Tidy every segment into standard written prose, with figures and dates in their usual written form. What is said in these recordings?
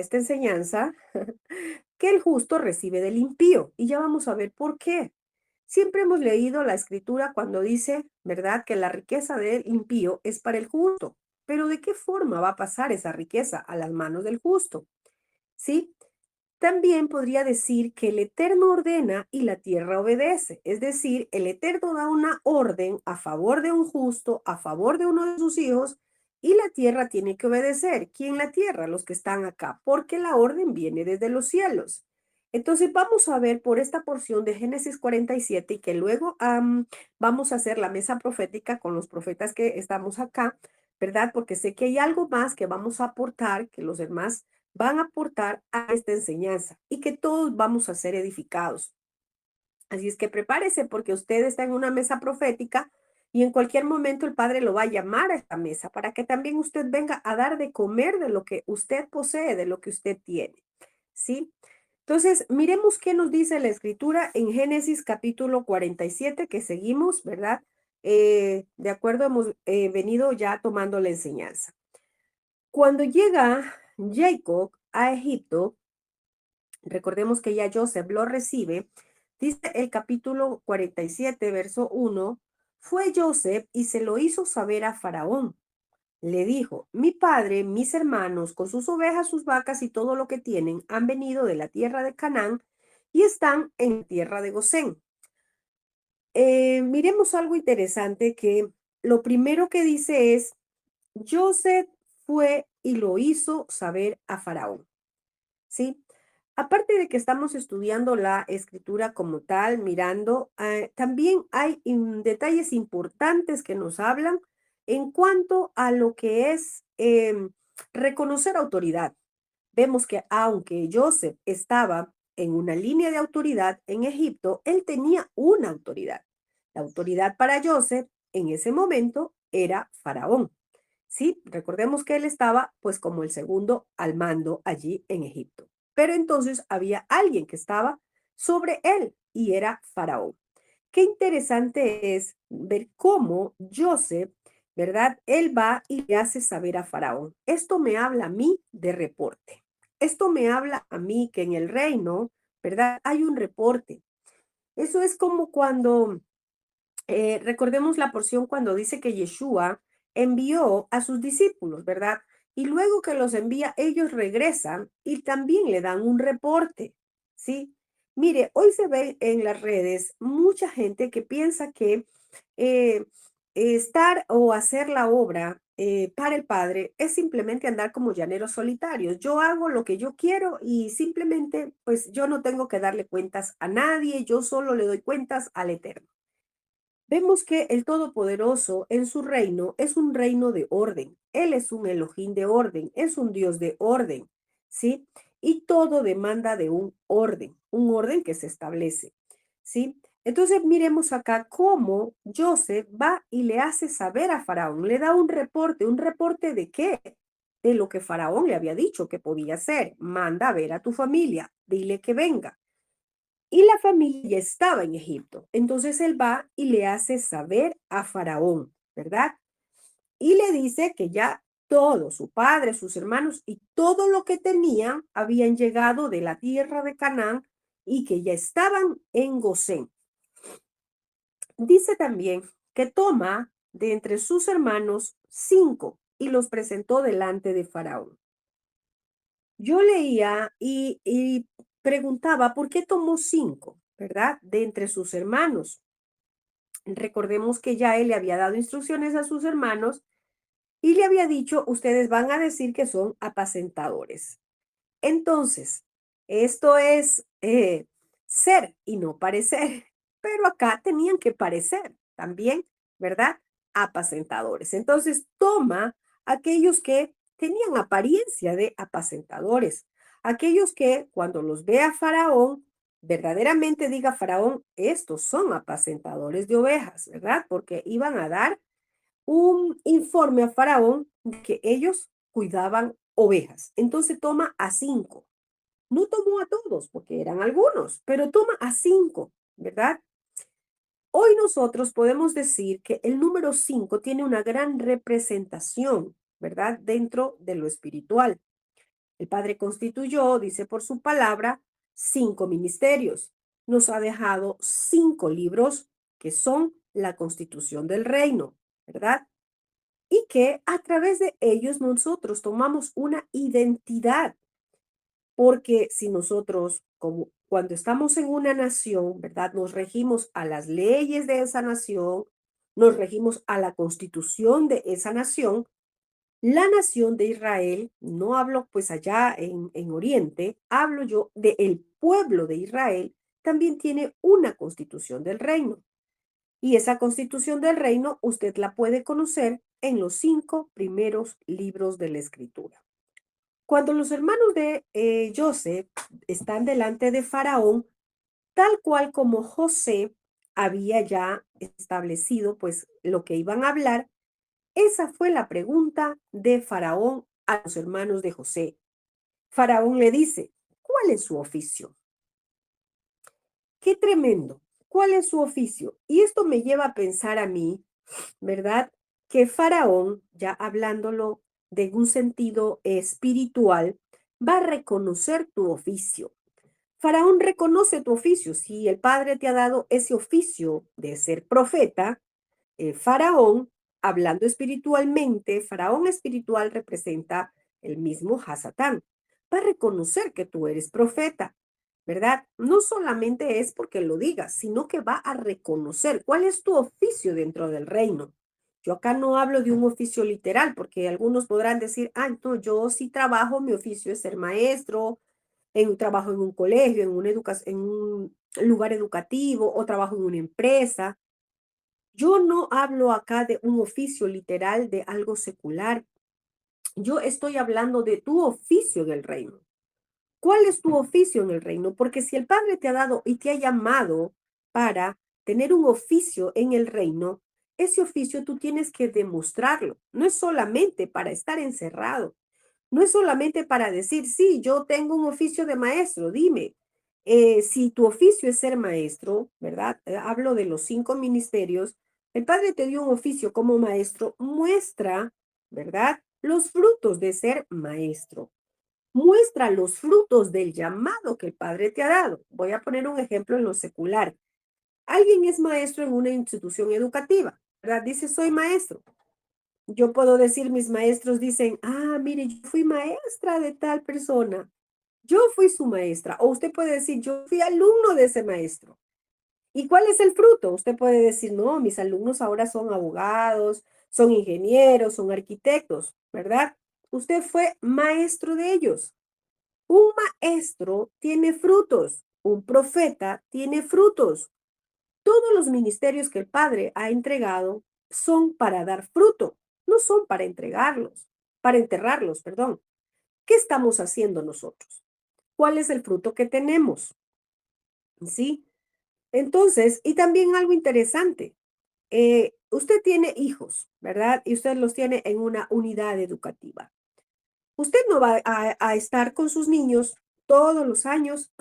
esta enseñanza que el justo recibe del impío. Y ya vamos a ver por qué. Siempre hemos leído la escritura cuando dice, ¿verdad?, que la riqueza del impío es para el justo. Pero ¿de qué forma va a pasar esa riqueza a las manos del justo? ¿Sí? También podría decir que el Eterno ordena y la tierra obedece. Es decir, el Eterno da una orden a favor de un justo, a favor de uno de sus hijos, y la tierra tiene que obedecer. ¿Quién la tierra? Los que están acá, porque la orden viene desde los cielos. Entonces vamos a ver por esta porción de Génesis 47 y que luego vamos a hacer la mesa profética con los profetas que estamos acá, ¿verdad? Porque sé que hay algo más que vamos a aportar, que los demás van a aportar a esta enseñanza y que todos vamos a ser edificados. Así es que prepárese porque usted está en una mesa profética y en cualquier momento el Padre lo va a llamar a esta mesa para que también usted venga a dar de comer de lo que usted posee, de lo que usted tiene. ¿Sí? Entonces, miremos qué nos dice la escritura en Génesis capítulo 47 que seguimos, ¿verdad? De acuerdo, hemos venido ya tomando la enseñanza. Cuando llega Jacob a Egipto, recordemos que ya Joseph lo recibe, dice el capítulo 47, verso 1, fue Joseph y se lo hizo saber a Faraón. Le dijo, mi padre, mis hermanos, con sus ovejas, sus vacas y todo lo que tienen, han venido de la tierra de Canaán y están en tierra de Gosén. Miremos algo interesante que lo primero que dice es, Joseph fue y lo hizo saber a Faraón. ¿Sí? Aparte de que estamos estudiando la escritura como tal, mirando, también hay detalles importantes que nos hablan en cuanto a lo que es reconocer autoridad. Vemos que aunque Joseph estaba en una línea de autoridad en Egipto, él tenía una autoridad. La autoridad para Joseph en ese momento era Faraón. Sí, recordemos que él estaba pues como el segundo al mando allí en Egipto. Pero entonces había alguien que estaba sobre él y era Faraón. Qué interesante es ver cómo Joseph, ¿verdad? Él va y le hace saber a Faraón. Esto me habla a mí de reporte. Esto me habla a mí que en el reino, ¿verdad? Hay un reporte. Eso es como cuando recordemos la porción cuando dice que Yeshua envió a sus discípulos, ¿verdad? Y luego que los envía, ellos regresan y también le dan un reporte, ¿sí? Mire, hoy se ve en las redes mucha gente que piensa que eh, estar o hacer la obra para el Padre es simplemente andar como llaneros solitarios. Yo hago lo que yo quiero y simplemente, pues yo no tengo que darle cuentas a nadie, yo solo le doy cuentas al Eterno. Vemos que el Todopoderoso en su reino es un reino de orden. Él es un Elohim de orden, es un Dios de orden, ¿sí? Y todo demanda de un orden que se establece, ¿sí? Entonces miremos acá cómo Joseph va y le hace saber a Faraón, le da un reporte de qué, de lo que Faraón le había dicho que podía hacer. Manda a ver a tu familia, dile que venga. Y la familia ya estaba en Egipto. Entonces él va y le hace saber a Faraón, ¿verdad? Y le dice que ya todo, su padre, sus hermanos y todo lo que tenían habían llegado de la tierra de Canaán y que ya estaban en Gosén. Dice también que toma de entre sus hermanos 5 y los presentó delante de Faraón. Yo leía y preguntaba, ¿por qué tomó 5, verdad? De entre sus hermanos. Recordemos que ya él le había dado instrucciones a sus hermanos y le había dicho, ustedes van a decir que son apacentadores. Entonces, esto es ser y no parecer, pero acá tenían que parecer también, ¿verdad? Apacentadores. Entonces, toma aquellos que tenían apariencia de apacentadores, aquellos que cuando los vea Faraón, verdaderamente diga Faraón, estos son apacentadores de ovejas, ¿verdad? Porque iban a dar un informe a Faraón de que ellos cuidaban ovejas. Entonces toma a 5. No tomó a todos porque eran algunos, pero toma a 5, ¿verdad? Hoy nosotros podemos decir que el número 5 tiene una gran representación, ¿verdad? Dentro de lo espiritual. El Padre constituyó, dice por su palabra, 5 ministerios. Nos ha dejado 5 libros que son la constitución del reino, ¿verdad? Y que a través de ellos nosotros tomamos una identidad, porque si nosotros, como cuando estamos en una nación, ¿verdad? Nos regimos a las leyes de esa nación, nos regimos a la constitución de esa nación. La nación de Israel, no hablo pues allá en Oriente, hablo yo del pueblo de Israel, también tiene una constitución del reino. Y esa constitución del reino usted la puede conocer en los 5 primeros libros de la escritura. Cuando los hermanos de Joseph están delante de Faraón, tal cual como José había ya establecido pues lo que iban a hablar, esa fue la pregunta de Faraón a los hermanos de José. Faraón le dice, ¿cuál es su oficio? Qué tremendo. ¿Cuál es su oficio? Y esto me lleva a pensar a mí, ¿verdad? Que Faraón, ya hablándolo de un sentido espiritual, va a reconocer tu oficio. Faraón reconoce tu oficio. Si el Padre te ha dado ese oficio de ser profeta, Faraón, hablando espiritualmente, Faraón espiritual representa el mismo Hasatán. Va a reconocer que tú eres profeta, ¿verdad? No solamente es porque lo digas, sino que va a reconocer cuál es tu oficio dentro del reino. Yo acá no hablo de un oficio literal, porque algunos podrán decir, ah, no, yo sí trabajo, mi oficio es ser maestro, en un trabajo en un colegio, en un lugar educativo o trabajo en una empresa. Yo no hablo acá de un oficio literal, de algo secular. Yo estoy hablando de tu oficio en el reino. ¿Cuál es tu oficio en el reino? Porque si el Padre te ha dado y te ha llamado para tener un oficio en el reino, ese oficio tú tienes que demostrarlo. No es solamente para estar encerrado. No es solamente para decir, sí, yo tengo un oficio de maestro, dime. Si tu oficio es ser maestro, ¿verdad? Hablo de los 5 ministerios. El Padre te dio un oficio como maestro, muestra, ¿verdad? Los frutos de ser maestro. Muestra los frutos del llamado que el Padre te ha dado. Voy a poner un ejemplo en lo secular. Alguien es maestro en una institución educativa, ¿verdad? Dice, soy maestro. Yo puedo decir, mis maestros dicen, ah, mire, yo fui maestra de tal persona. Yo fui su maestra. O usted puede decir, yo fui alumno de ese maestro. ¿Y cuál es el fruto? Usted puede decir, no, mis alumnos ahora son abogados, son ingenieros, son arquitectos, ¿verdad? Usted fue maestro de ellos. Un maestro tiene frutos, un profeta tiene frutos. Todos los ministerios que el Padre ha entregado son para dar fruto, no son para entregarlos, para enterrarlos, perdón. ¿Qué estamos haciendo nosotros? ¿Cuál es el fruto que tenemos? ¿Sí? Entonces, y también algo interesante, usted tiene hijos, ¿verdad? Y usted los tiene en una unidad educativa. Usted no va a estar con sus niños todos los años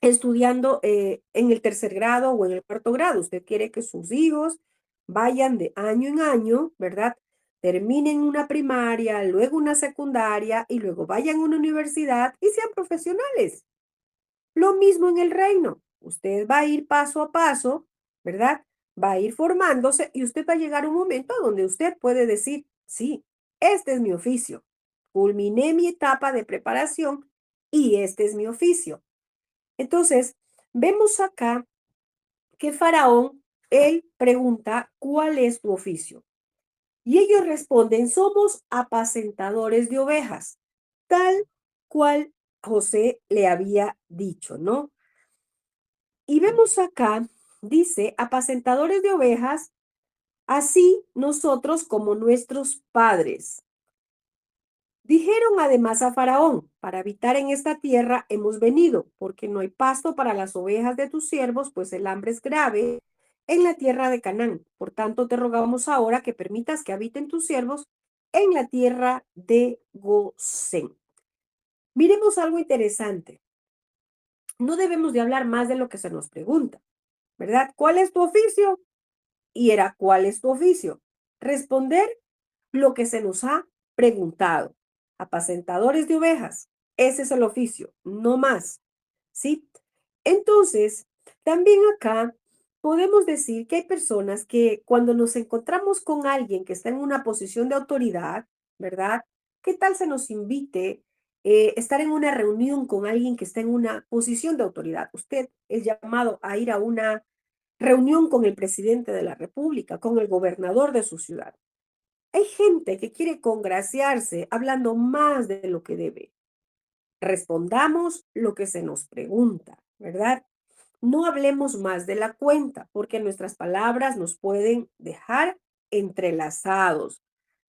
estudiando en el tercer grado o en el cuarto grado. Usted quiere que sus hijos vayan de año en año, ¿verdad? Terminen una primaria, luego una secundaria y luego vayan a una universidad y sean profesionales. Lo mismo en el reino. Usted va a ir paso a paso, ¿verdad? Va a ir formándose y usted va a llegar a un momento donde usted puede decir, sí, este es mi oficio. Culminé mi etapa de preparación y este es mi oficio. Entonces, vemos acá que Faraón, él pregunta, ¿cuál es tu oficio? Y ellos responden, somos apacentadores de ovejas, tal cual José le había dicho, ¿no? Y vemos acá, dice, apacentadores de ovejas, así nosotros como nuestros padres. Dijeron además a Faraón, para habitar en esta tierra hemos venido, porque no hay pasto para las ovejas de tus siervos, pues el hambre es grave en la tierra de Canaán. Por tanto, te rogamos ahora que permitas que habiten tus siervos en la tierra de Gosén. Miremos algo interesante. No debemos de hablar más de lo que se nos pregunta, ¿verdad? ¿Cuál es tu oficio? Y era, ¿cuál es tu oficio? Responder lo que se nos ha preguntado. apacentadores de ovejas. Ese es el oficio, no más, ¿sí? Entonces, también acá podemos decir que hay personas que cuando nos encontramos con alguien que está en una posición de autoridad, ¿verdad? ¿Qué tal se nos invite estar en una reunión con alguien que está en una posición de autoridad? Usted es llamado a ir a una reunión con el presidente de la República, con el gobernador de su ciudad. Hay gente que quiere congraciarse hablando más de lo que debe. Respondamos lo que se nos pregunta, ¿verdad? No hablemos más de la cuenta, porque nuestras palabras nos pueden dejar entrelazados.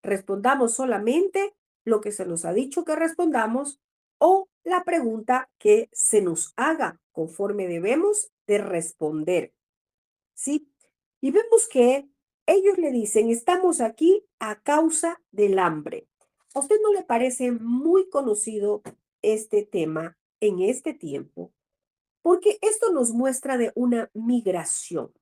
Respondamos solamente lo que se nos ha dicho que respondamos o la pregunta que se nos haga conforme debemos de responder. ¿Sí? Y vemos que ellos le dicen, estamos aquí a causa del hambre. ¿A usted no le parece muy conocido este tema en este tiempo? Porque esto nos muestra de una migración,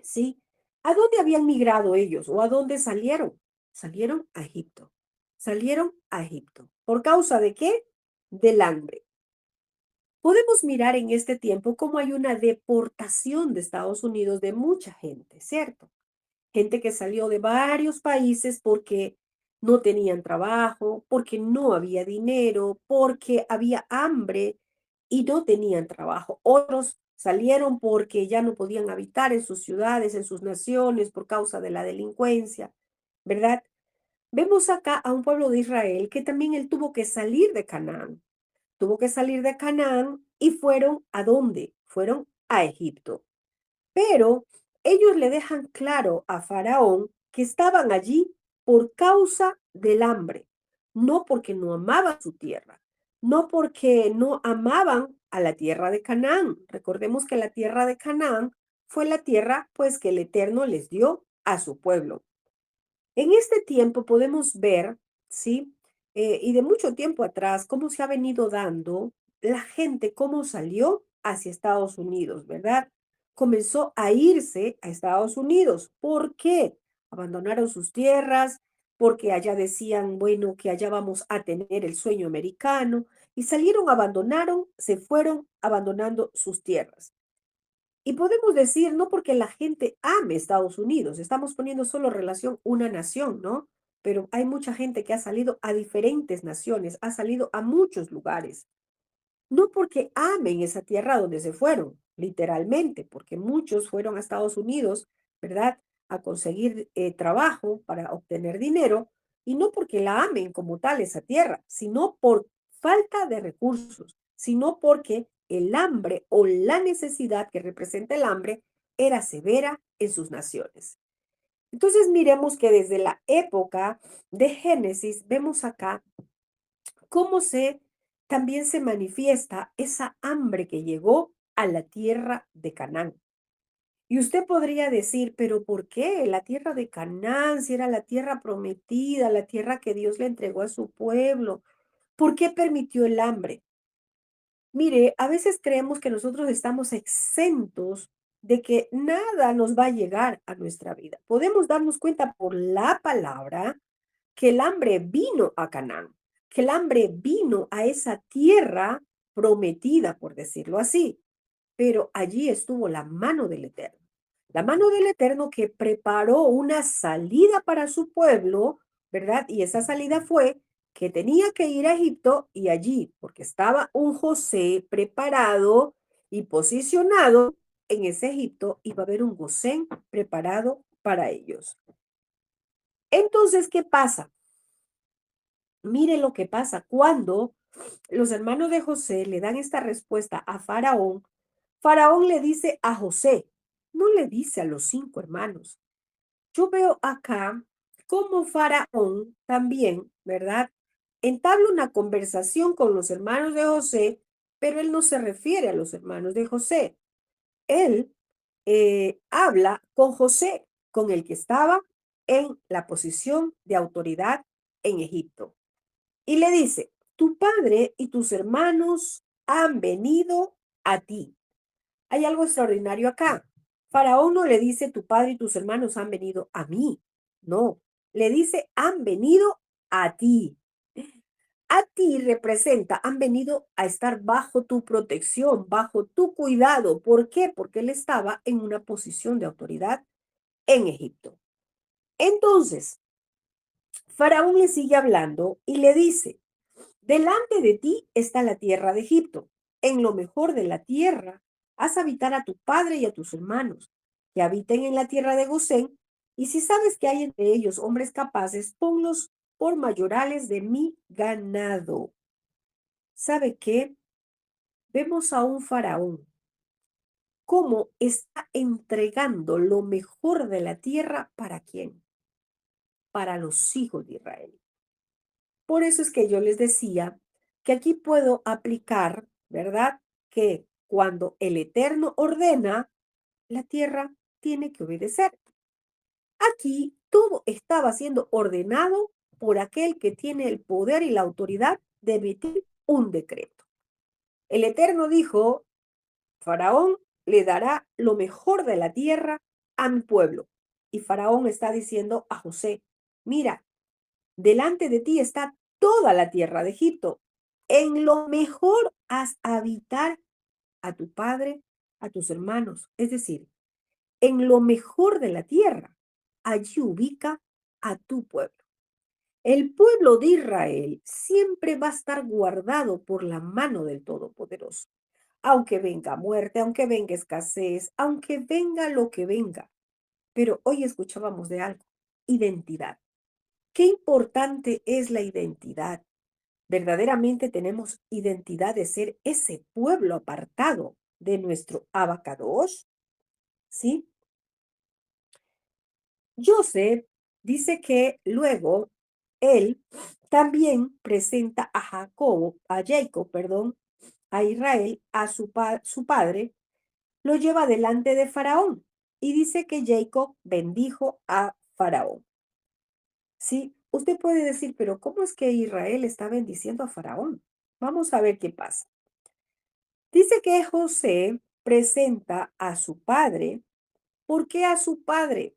¿sí? ¿A dónde habían migrado ellos o a dónde salieron? Salieron a Egipto. Salieron a Egipto. ¿Por causa de qué? Del hambre. Podemos mirar en este tiempo cómo hay una deportación de Estados Unidos de mucha gente, ¿cierto? Gente que salió de varios países porque no tenían trabajo, porque no había dinero, porque había hambre y no tenían trabajo. Otros salieron porque ya no podían habitar en sus ciudades, en sus naciones por causa de la delincuencia, ¿verdad? Vemos acá a un pueblo de Israel que también él tuvo que salir de Canaán. Tuvo que salir de Canaán y fueron ¿a dónde? Fueron a Egipto. Pero ellos le dejan claro a Faraón que estaban allí por causa del hambre, no porque no amaban su tierra, no porque no amaban a la tierra de Canaán. Recordemos que la tierra de Canaán fue la tierra pues que el Eterno les dio a su pueblo. En este tiempo podemos ver, ¿sí? Y de mucho tiempo atrás, cómo se ha venido dando la gente, cómo salió hacia Estados Unidos, ¿verdad? Comenzó a irse a Estados Unidos. ¿Por qué? Abandonaron sus tierras, porque allá decían, bueno, que allá vamos a tener el sueño americano, y salieron, abandonaron, se fueron abandonando sus tierras. Y podemos decir, no porque la gente ame Estados Unidos, estamos poniendo solo relación una nación, ¿no? Pero hay mucha gente que ha salido a diferentes naciones, ha salido a muchos lugares. No porque amen esa tierra donde se fueron, literalmente, porque muchos fueron a Estados Unidos, ¿verdad? A conseguir trabajo para obtener dinero, y no porque la amen como tal esa tierra, sino por falta de recursos, sino porque el hambre o la necesidad que representa el hambre era severa en sus naciones. Entonces miremos que desde la época de Génesis vemos acá cómo también se manifiesta esa hambre que llegó a la tierra de Canaán. Y usted podría decir, pero ¿por qué? La tierra de Canaán, si era la tierra prometida, la tierra que Dios le entregó a su pueblo, ¿por qué permitió el hambre? Mire, a veces creemos que nosotros estamos exentos de que nada nos va a llegar a nuestra vida. Podemos darnos cuenta por la palabra que el hambre vino a Canaán, que el hambre vino a esa tierra prometida, por decirlo así, pero allí estuvo la mano del Eterno. La mano del Eterno que preparó una salida para su pueblo, ¿verdad? Y esa salida fue que tenía que ir a Egipto y allí, porque estaba un José preparado y posicionado en ese Egipto, iba a haber un Gosén preparado para ellos. Entonces, ¿qué pasa? Mire lo que pasa cuando los hermanos de José le dan esta respuesta a Faraón. Faraón le dice a José, no le dice a los 5 hermanos. Yo veo acá cómo Faraón también, ¿verdad? Entabla una conversación con los hermanos de José, pero él no se refiere a los hermanos de José. Él habla con José, con el que estaba en la posición de autoridad en Egipto. Y le dice, tu padre y tus hermanos han venido a ti. Hay algo extraordinario acá. Faraón no le dice, tu padre y tus hermanos han venido a mí. No, le dice, han venido a ti. a ti representa, han venido a estar bajo tu protección, bajo tu cuidado. ¿Por qué? Porque él estaba en una posición de autoridad en Egipto. Entonces, Faraón le sigue hablando y le dice, delante de ti está la tierra de Egipto. En lo mejor de la tierra haz habitar a tu padre y a tus hermanos, que habiten en la tierra de Gosén, y si sabes que hay entre ellos hombres capaces, ponlos por mayorales de mi ganado. ¿Sabe qué? Vemos a un faraón cómo está entregando lo mejor de la tierra para quién, para los hijos de Israel. Por eso es que yo les decía que aquí puedo aplicar, ¿verdad? Que cuando el Eterno ordena, la tierra tiene que obedecer. Aquí todo estaba siendo ordenado por aquel que tiene el poder y la autoridad de emitir un decreto. El Eterno dijo, Faraón le dará lo mejor de la tierra a mi pueblo. Y Faraón está diciendo a José, mira, delante de ti está toda la tierra de Egipto. En lo mejor haz habitar a tu padre, a tus hermanos. Es decir, en lo mejor de la tierra, allí ubica a tu pueblo. El pueblo de Israel siempre va a estar guardado por la mano del Todopoderoso. Aunque venga muerte, aunque venga escasez, aunque venga lo que venga. Pero hoy escuchábamos de algo, identidad. Qué importante es la identidad. Verdaderamente tenemos identidad de ser ese pueblo apartado de nuestro abacados, ¿sí? Joseph dice que luego él también presenta a Jacob, perdón, a Israel, a su padre, lo lleva delante de Faraón y dice que Jacob bendijo a Faraón. Sí, usted puede decir, pero ¿cómo es que Israel está bendiciendo a Faraón? Vamos a ver qué pasa. Dice que José presenta a su padre. ¿Por qué a su padre?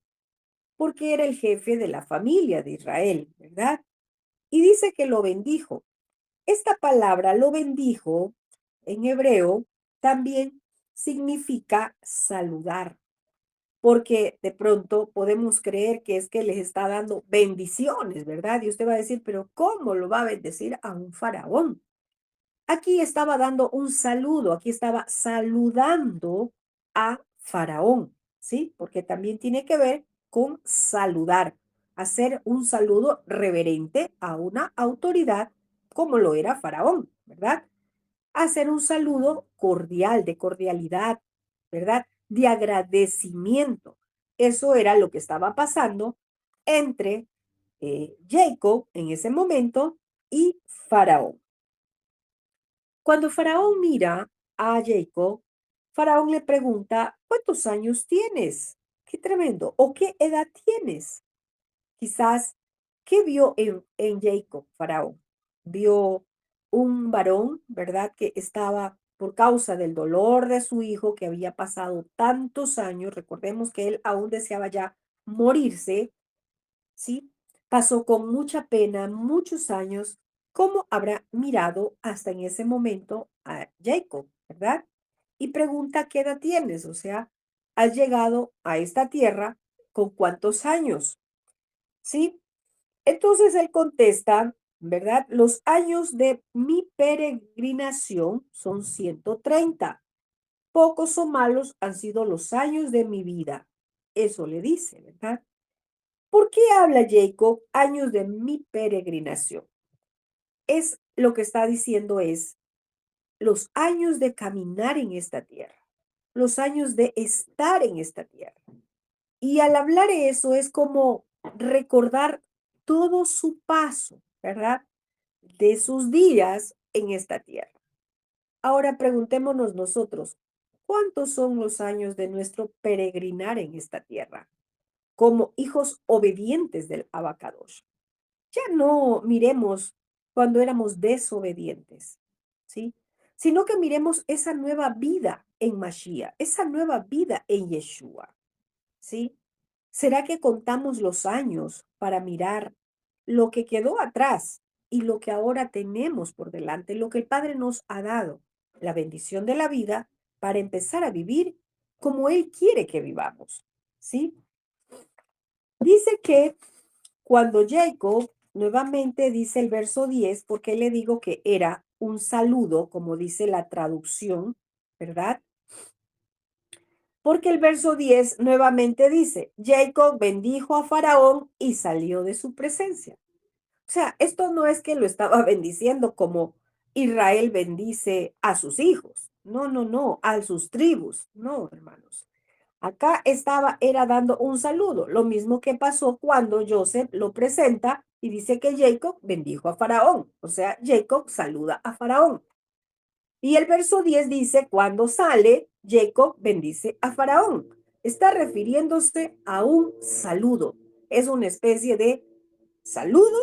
Porque era el jefe de la familia de Israel, ¿verdad? Y dice que lo bendijo. Esta palabra, lo bendijo, en hebreo, también significa saludar, porque de pronto podemos creer que es que les está dando bendiciones, ¿verdad? Y usted va a decir, pero ¿cómo lo va a bendecir a un faraón? Aquí estaba dando un saludo, aquí estaba saludando a Faraón, ¿sí? Porque también tiene que ver con saludar, hacer un saludo reverente a una autoridad como lo era Faraón, ¿verdad? Hacer un saludo cordial, de cordialidad, ¿verdad? De agradecimiento. Eso era lo que estaba pasando entre Jacob en ese momento y Faraón. Cuando Faraón mira a Jacob, Faraón le pregunta, ¿cuántos años tienes? Qué tremendo. ¿O qué edad tienes? Quizás, ¿qué vio en Jacob, Faraón? Vio un varón, ¿verdad? Que estaba por causa del dolor de su hijo, que había pasado tantos años. Recordemos que él aún deseaba ya morirse, ¿sí? Pasó con mucha pena muchos años. ¿Cómo habrá mirado hasta en ese momento a Jacob, verdad? Y pregunta, ¿qué edad tienes? O sea, has llegado a esta tierra con cuántos años, ¿sí? Entonces él contesta, ¿verdad? Los años de mi peregrinación son 130. Pocos o malos han sido los años de mi vida. Eso le dice, ¿verdad? ¿Por qué habla Jacob años de mi peregrinación? Es lo que está diciendo es los años de caminar en esta tierra, los años de estar en esta tierra. Y al hablar eso es como recordar todo su paso, ¿verdad? De sus días en esta tierra. Ahora preguntémonos nosotros, ¿cuántos son los años de nuestro peregrinar en esta tierra como hijos obedientes del abacadosh? Ya no miremos cuando éramos desobedientes, ¿sí? Sino que miremos esa nueva vida en Mashiach, esa nueva vida en Yeshua, ¿sí? ¿Será que contamos los años para mirar lo que quedó atrás y lo que ahora tenemos por delante, lo que el Padre nos ha dado, la bendición de la vida para empezar a vivir como Él quiere que vivamos, ¿sí? Dice que cuando Jacob, nuevamente dice el verso 10, porque le digo que era un saludo, como dice la traducción, ¿verdad? Porque el verso 10 nuevamente dice, Jacob bendijo a Faraón y salió de su presencia. O sea, esto no es que lo estaba bendiciendo como Israel bendice a sus hijos. No, no, no, a sus tribus. No, hermanos. Acá era dando un saludo, lo mismo que pasó cuando Joseph lo presenta y dice que Jacob bendijo a Faraón, o sea, Jacob saluda a Faraón. Y el verso 10 dice, cuando sale, Jacob bendice a Faraón. Está refiriéndose a un saludo. Es una especie de saludo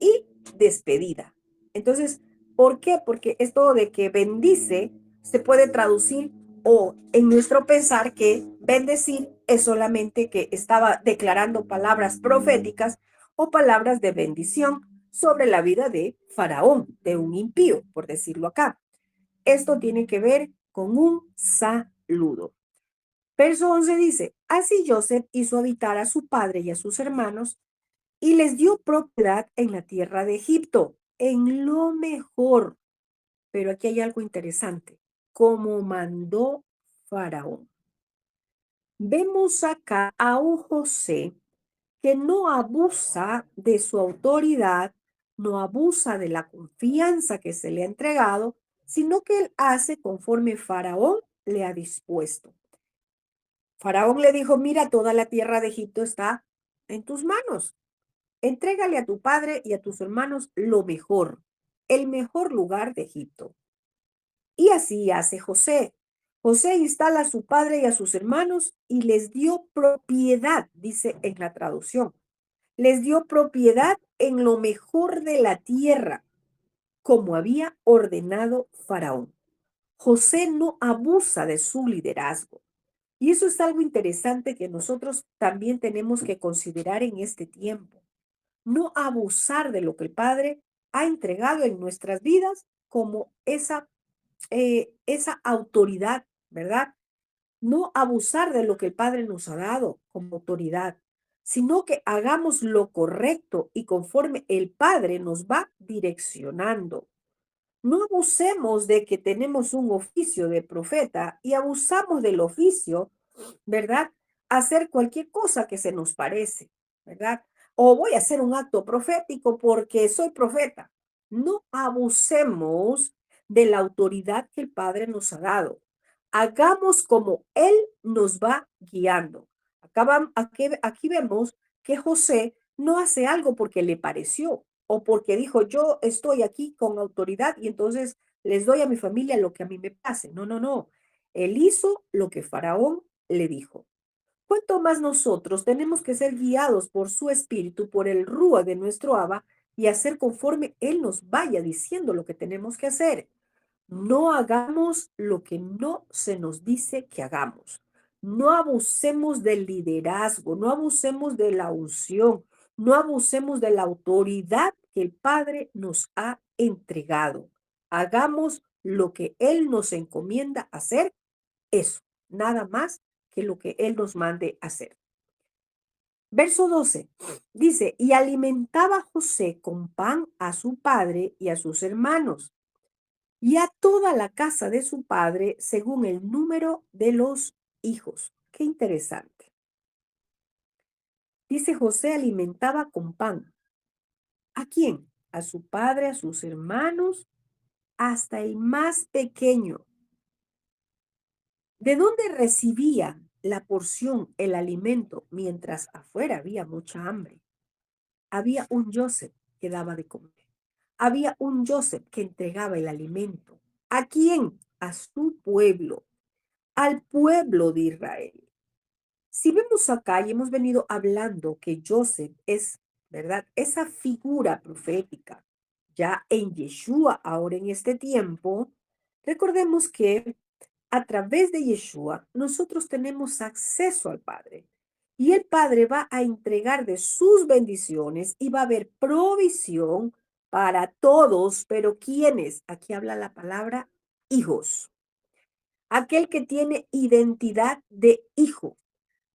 y despedida. Entonces, ¿por qué? Porque esto de que bendice se puede traducir o en nuestro pensar que bendecir es solamente que estaba declarando palabras proféticas o palabras de bendición sobre la vida de Faraón, de un impío, por decirlo acá. Esto tiene que ver con un saludo. Verso 11 dice, así Joseph hizo habitar a su padre y a sus hermanos y les dio propiedad en la tierra de Egipto, en lo mejor. Pero aquí hay algo interesante, como mandó Faraón. Vemos acá a un José que no abusa de su autoridad, no abusa de la confianza que se le ha entregado, sino que él hace conforme Faraón le ha dispuesto. Faraón le dijo, mira, toda la tierra de Egipto está en tus manos. Entrégale a tu padre y a tus hermanos lo mejor, el mejor lugar de Egipto. Y así hace José. José instala a su padre y a sus hermanos y les dio propiedad, dice en la traducción. Les dio propiedad en lo mejor de la tierra, como había ordenado Faraón. José no abusa de su liderazgo. Y eso es algo interesante que nosotros también tenemos que considerar en este tiempo. No abusar de lo que el Padre ha entregado en nuestras vidas como esa autoridad, ¿verdad? No abusar de lo que el Padre nos ha dado como autoridad, sino que hagamos lo correcto y conforme el Padre nos va direccionando. No abusemos de que tenemos un oficio de profeta y abusamos del oficio, ¿verdad? Hacer cualquier cosa que se nos parece, ¿verdad? O voy a hacer un acto profético porque soy profeta. No abusemos de la autoridad que el Padre nos ha dado. Hagamos como Él nos va guiando. Aquí vemos que José no hace algo porque le pareció o porque dijo, yo estoy aquí con autoridad y entonces les doy a mi familia lo que a mí me pase. No, no, no. Él hizo lo que Faraón le dijo. ¿Cuánto más nosotros tenemos que ser guiados por su espíritu, por el rúa de nuestro Abba y hacer conforme Él nos vaya diciendo lo que tenemos que hacer? No hagamos lo que no se nos dice que hagamos. No abusemos del liderazgo, no abusemos de la unción, no abusemos de la autoridad que el Padre nos ha entregado. Hagamos lo que Él nos encomienda hacer, eso, nada más que lo que Él nos mande hacer. Verso 12 dice, y alimentaba José con pan a su padre y a sus hermanos y a toda la casa de su padre según el número de los hijos. Qué interesante. Dice José alimentaba con pan. ¿A quién? A su padre, a sus hermanos, hasta el más pequeño. ¿De dónde recibía la porción, el alimento, mientras afuera había mucha hambre? Había un Joseph que daba de comer. Había un Joseph que entregaba el alimento. ¿A quién? A su pueblo, al pueblo de Israel. Si vemos acá y hemos venido hablando que Joseph es, ¿verdad? Esa figura profética ya en Yeshua, ahora en este tiempo, recordemos que a través de Yeshua nosotros tenemos acceso al Padre y el Padre va a entregar de sus bendiciones y va a haber provisión para todos, pero ¿quiénes? Aquí habla la palabra hijos. Aquel que tiene identidad de hijo,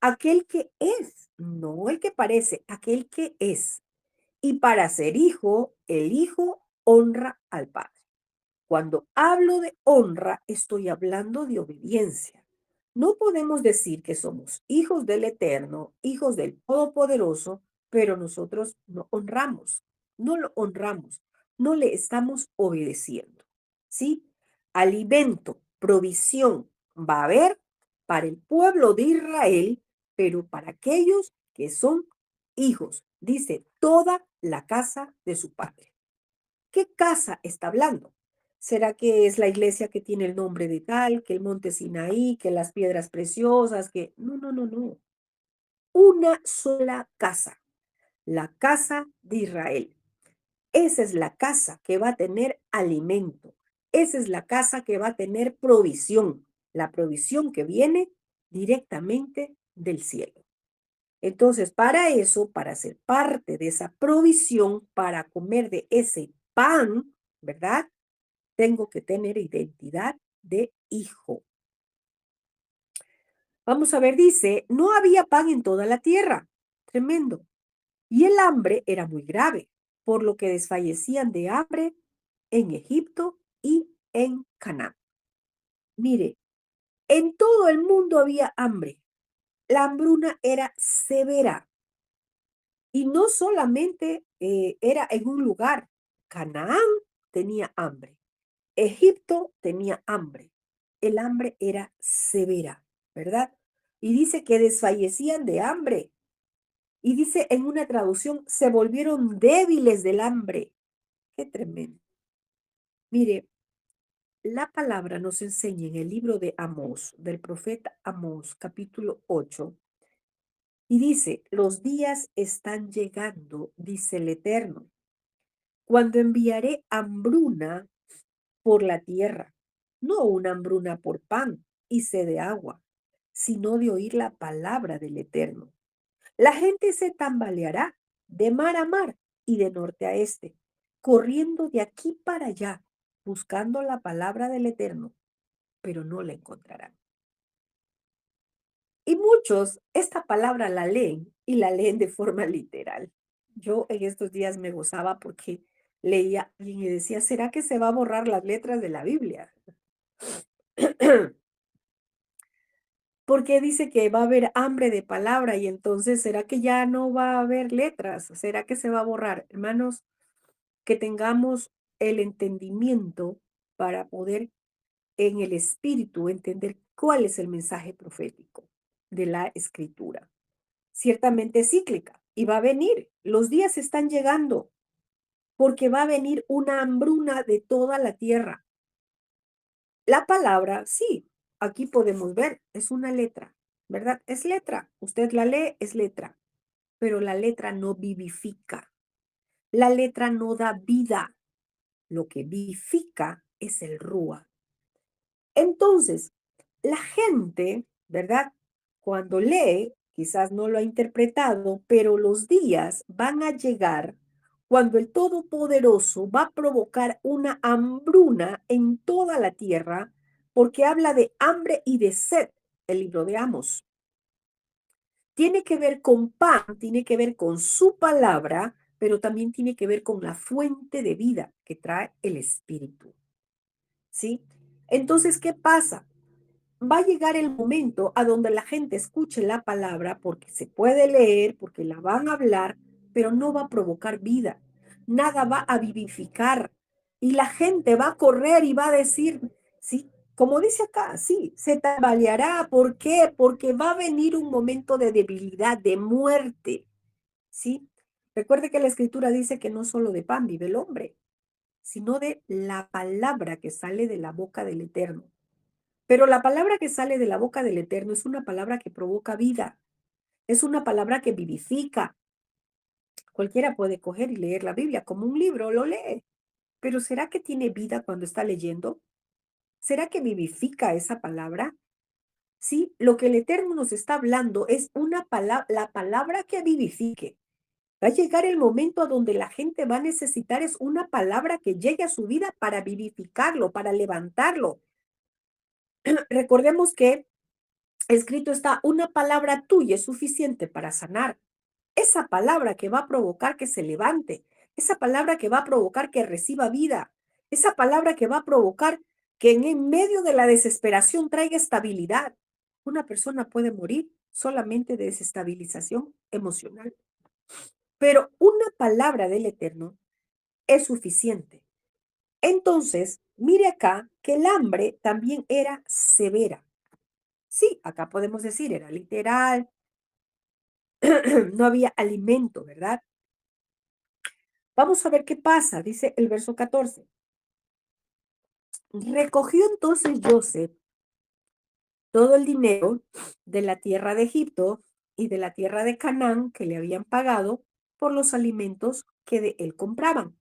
aquel que es, no el que parece, aquel que es. Y para ser hijo, el hijo honra al padre. Cuando hablo de honra, estoy hablando de obediencia. No podemos decir que somos hijos del Eterno, hijos del Todopoderoso, pero nosotros no honramos, no lo honramos, no le estamos obedeciendo. ¿Sí? Alimento, provisión va a haber para el pueblo de Israel, pero para aquellos que son hijos, dice toda la casa de su padre. ¿Qué casa está hablando? ¿Será que es la iglesia que tiene el nombre de tal, que el monte Sinaí, que las piedras preciosas, que... No, no, no, no. Una sola casa, la casa de Israel. Esa es la casa que va a tener alimento. Esa es la casa que va a tener provisión. La provisión que viene directamente del cielo. Entonces, para eso, para ser parte de esa provisión, para comer de ese pan, ¿verdad? Tengo que tener identidad de hijo. Vamos a ver, dice, no había pan en toda la tierra. Tremendo. Y el hambre era muy grave, por lo que desfallecían de hambre en Egipto y en Canaán. Mire, en todo el mundo había hambre. La hambruna era severa y no solamente era en un lugar. Canaán tenía hambre. Egipto tenía hambre. El hambre era severa, ¿verdad? Y dice que desfallecían de hambre. Y dice en una traducción, se volvieron débiles del hambre. Qué tremendo. Mire, la palabra nos enseña en el libro de Amós, del profeta Amós, capítulo 8, y dice, los días están llegando, dice el Eterno, cuando enviaré hambruna por la tierra, no una hambruna por pan y sed de agua, sino de oír la palabra del Eterno. La gente se tambaleará de mar a mar y de norte a este, corriendo de aquí para allá, buscando la palabra del Eterno, pero no la encontrarán. Y muchos esta palabra la leen y la leen de forma literal. Yo en estos días me gozaba porque leía a alguien y decía, ¿será que se va a borrar las letras de la Biblia? Porque dice que va a haber hambre de palabra y entonces, ¿será que ya no va a haber letras? ¿Será que se va a borrar? Hermanos, que tengamos el entendimiento para poder en el espíritu entender cuál es el mensaje profético de la escritura. Ciertamente es cíclica y va a venir. Los días están llegando porque va a venir una hambruna de toda la tierra. La palabra, sí, aquí podemos ver, es una letra, ¿verdad? Es letra. Usted la lee, es letra, pero la letra no vivifica. La letra no da vida. Lo que vivifica es el rúa. Entonces, la gente, ¿verdad? Cuando lee, quizás no lo ha interpretado, pero los días van a llegar cuando el Todopoderoso va a provocar una hambruna en toda la tierra, porque habla de hambre y de sed, el libro de Amos. Tiene que ver con pan, tiene que ver con su palabra, pero también tiene que ver con la fuente de vida que trae el Espíritu. ¿Sí? Entonces, ¿qué pasa? Va a llegar el momento a donde la gente escuche la palabra porque se puede leer, porque la van a hablar, pero no va a provocar vida. Nada va a vivificar. Y la gente va a correr y va a decir, sí, como dice acá, sí, se tambaleará. ¿Por qué? Porque va a venir un momento de debilidad, de muerte. ¿Sí? Recuerde que la escritura dice que no solo de pan vive el hombre, sino de la palabra que sale de la boca del Eterno. Pero la palabra que sale de la boca del Eterno es una palabra que provoca vida, es una palabra que vivifica. Cualquiera puede coger y leer la Biblia como un libro, lo lee. Pero ¿será que tiene vida cuando está leyendo? ¿Será que vivifica esa palabra? Sí, lo que el Eterno nos está hablando es una palabra, la palabra que vivifique. Va a llegar el momento a donde la gente va a necesitar es una palabra que llegue a su vida para vivificarlo, para levantarlo. Recordemos que escrito está, una palabra tuya es suficiente para sanar. Esa palabra que va a provocar que se levante, esa palabra que va a provocar que reciba vida, esa palabra que va a provocar que en medio de la desesperación traiga estabilidad. Una persona puede morir solamente de desestabilización emocional, pero una palabra del Eterno es suficiente. Entonces, mire acá que el hambre también era severa. Sí, acá podemos decir, era literal, no había alimento, ¿verdad? Vamos a ver qué pasa, dice el verso 14. Recogió entonces Joseph todo el dinero de la tierra de Egipto y de la tierra de Canaán que le habían pagado por los alimentos que de él compraban.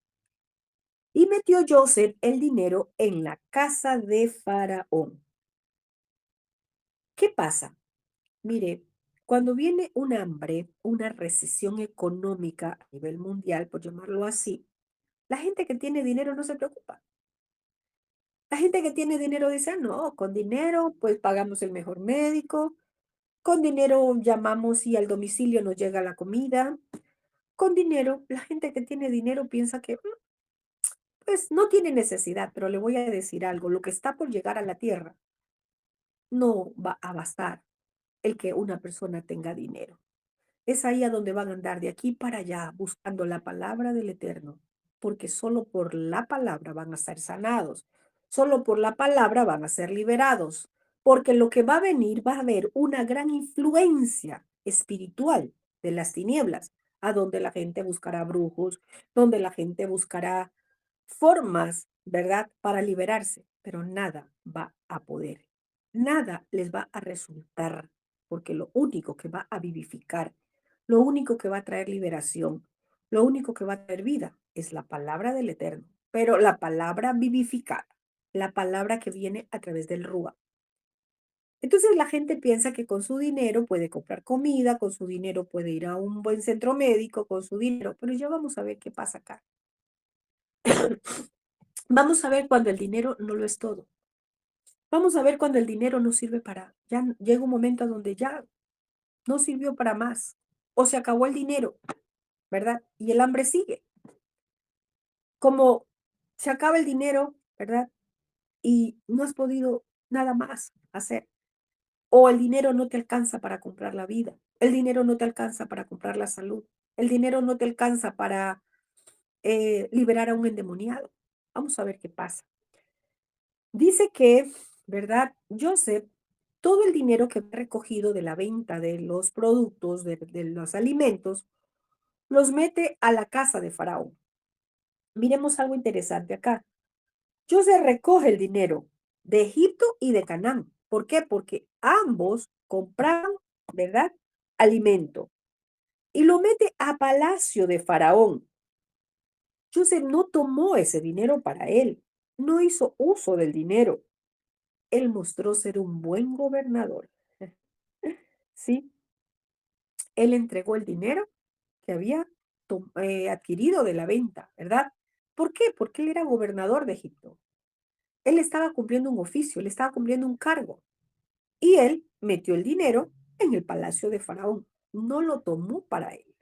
Y metió Joseph el dinero en la casa de Faraón. ¿Qué pasa? Mire, cuando viene un hambre, una recesión económica a nivel mundial, por llamarlo así, la gente que tiene dinero no se preocupa. La gente que tiene dinero dice: "Ah, no, con dinero, pues pagamos el mejor médico, con dinero llamamos y al domicilio nos llega la comida". Con dinero, la gente que tiene dinero piensa que, pues no tiene necesidad, pero le voy a decir algo, lo que está por llegar a la tierra no va a bastar el que una persona tenga dinero. Es ahí a donde van a andar de aquí para allá, buscando la palabra del Eterno, porque solo por la palabra van a ser sanados, solo por la palabra van a ser liberados, porque lo que va a venir va a haber una gran influencia espiritual de las tinieblas, a donde la gente buscará brujos, donde la gente buscará formas, ¿verdad?, para liberarse, pero nada va a poder, nada les va a resultar, porque lo único que va a vivificar, lo único que va a traer liberación, lo único que va a traer vida es la palabra del Eterno, pero la palabra vivificada, la palabra que viene a través del Rúa. Entonces la gente piensa que con su dinero puede comprar comida, con su dinero puede ir a un buen centro médico, con su dinero, pero ya vamos a ver qué pasa acá. Vamos a ver cuando el dinero no lo es todo. Vamos a ver cuando el dinero no sirve para, llega un momento donde ya no sirvió para más o se acabó el dinero, ¿verdad? Y el hambre sigue. Como se acaba el dinero, ¿verdad? Y no has podido nada más hacer. O el dinero no te alcanza para comprar la vida. El dinero no te alcanza para comprar la salud. El dinero no te alcanza para liberar a un endemoniado. Vamos a ver qué pasa. Dice que, ¿verdad? Joseph, todo el dinero que ha recogido de la venta de los productos, de los alimentos, los mete a la casa de Faraón. Miremos algo interesante acá. Joseph recoge el dinero de Egipto y de Canaán. ¿Por qué? Porque ambos compraron, ¿verdad? Alimento y lo mete a palacio de Faraón. Joseph no tomó ese dinero para él, no hizo uso del dinero. Él mostró ser un buen gobernador. Sí, él entregó el dinero que había adquirido de la venta, ¿verdad? ¿Por qué? Porque él era gobernador de Egipto. Él estaba cumpliendo un oficio, él estaba cumpliendo un cargo. Y él metió el dinero en el palacio de Faraón. No lo tomó para él.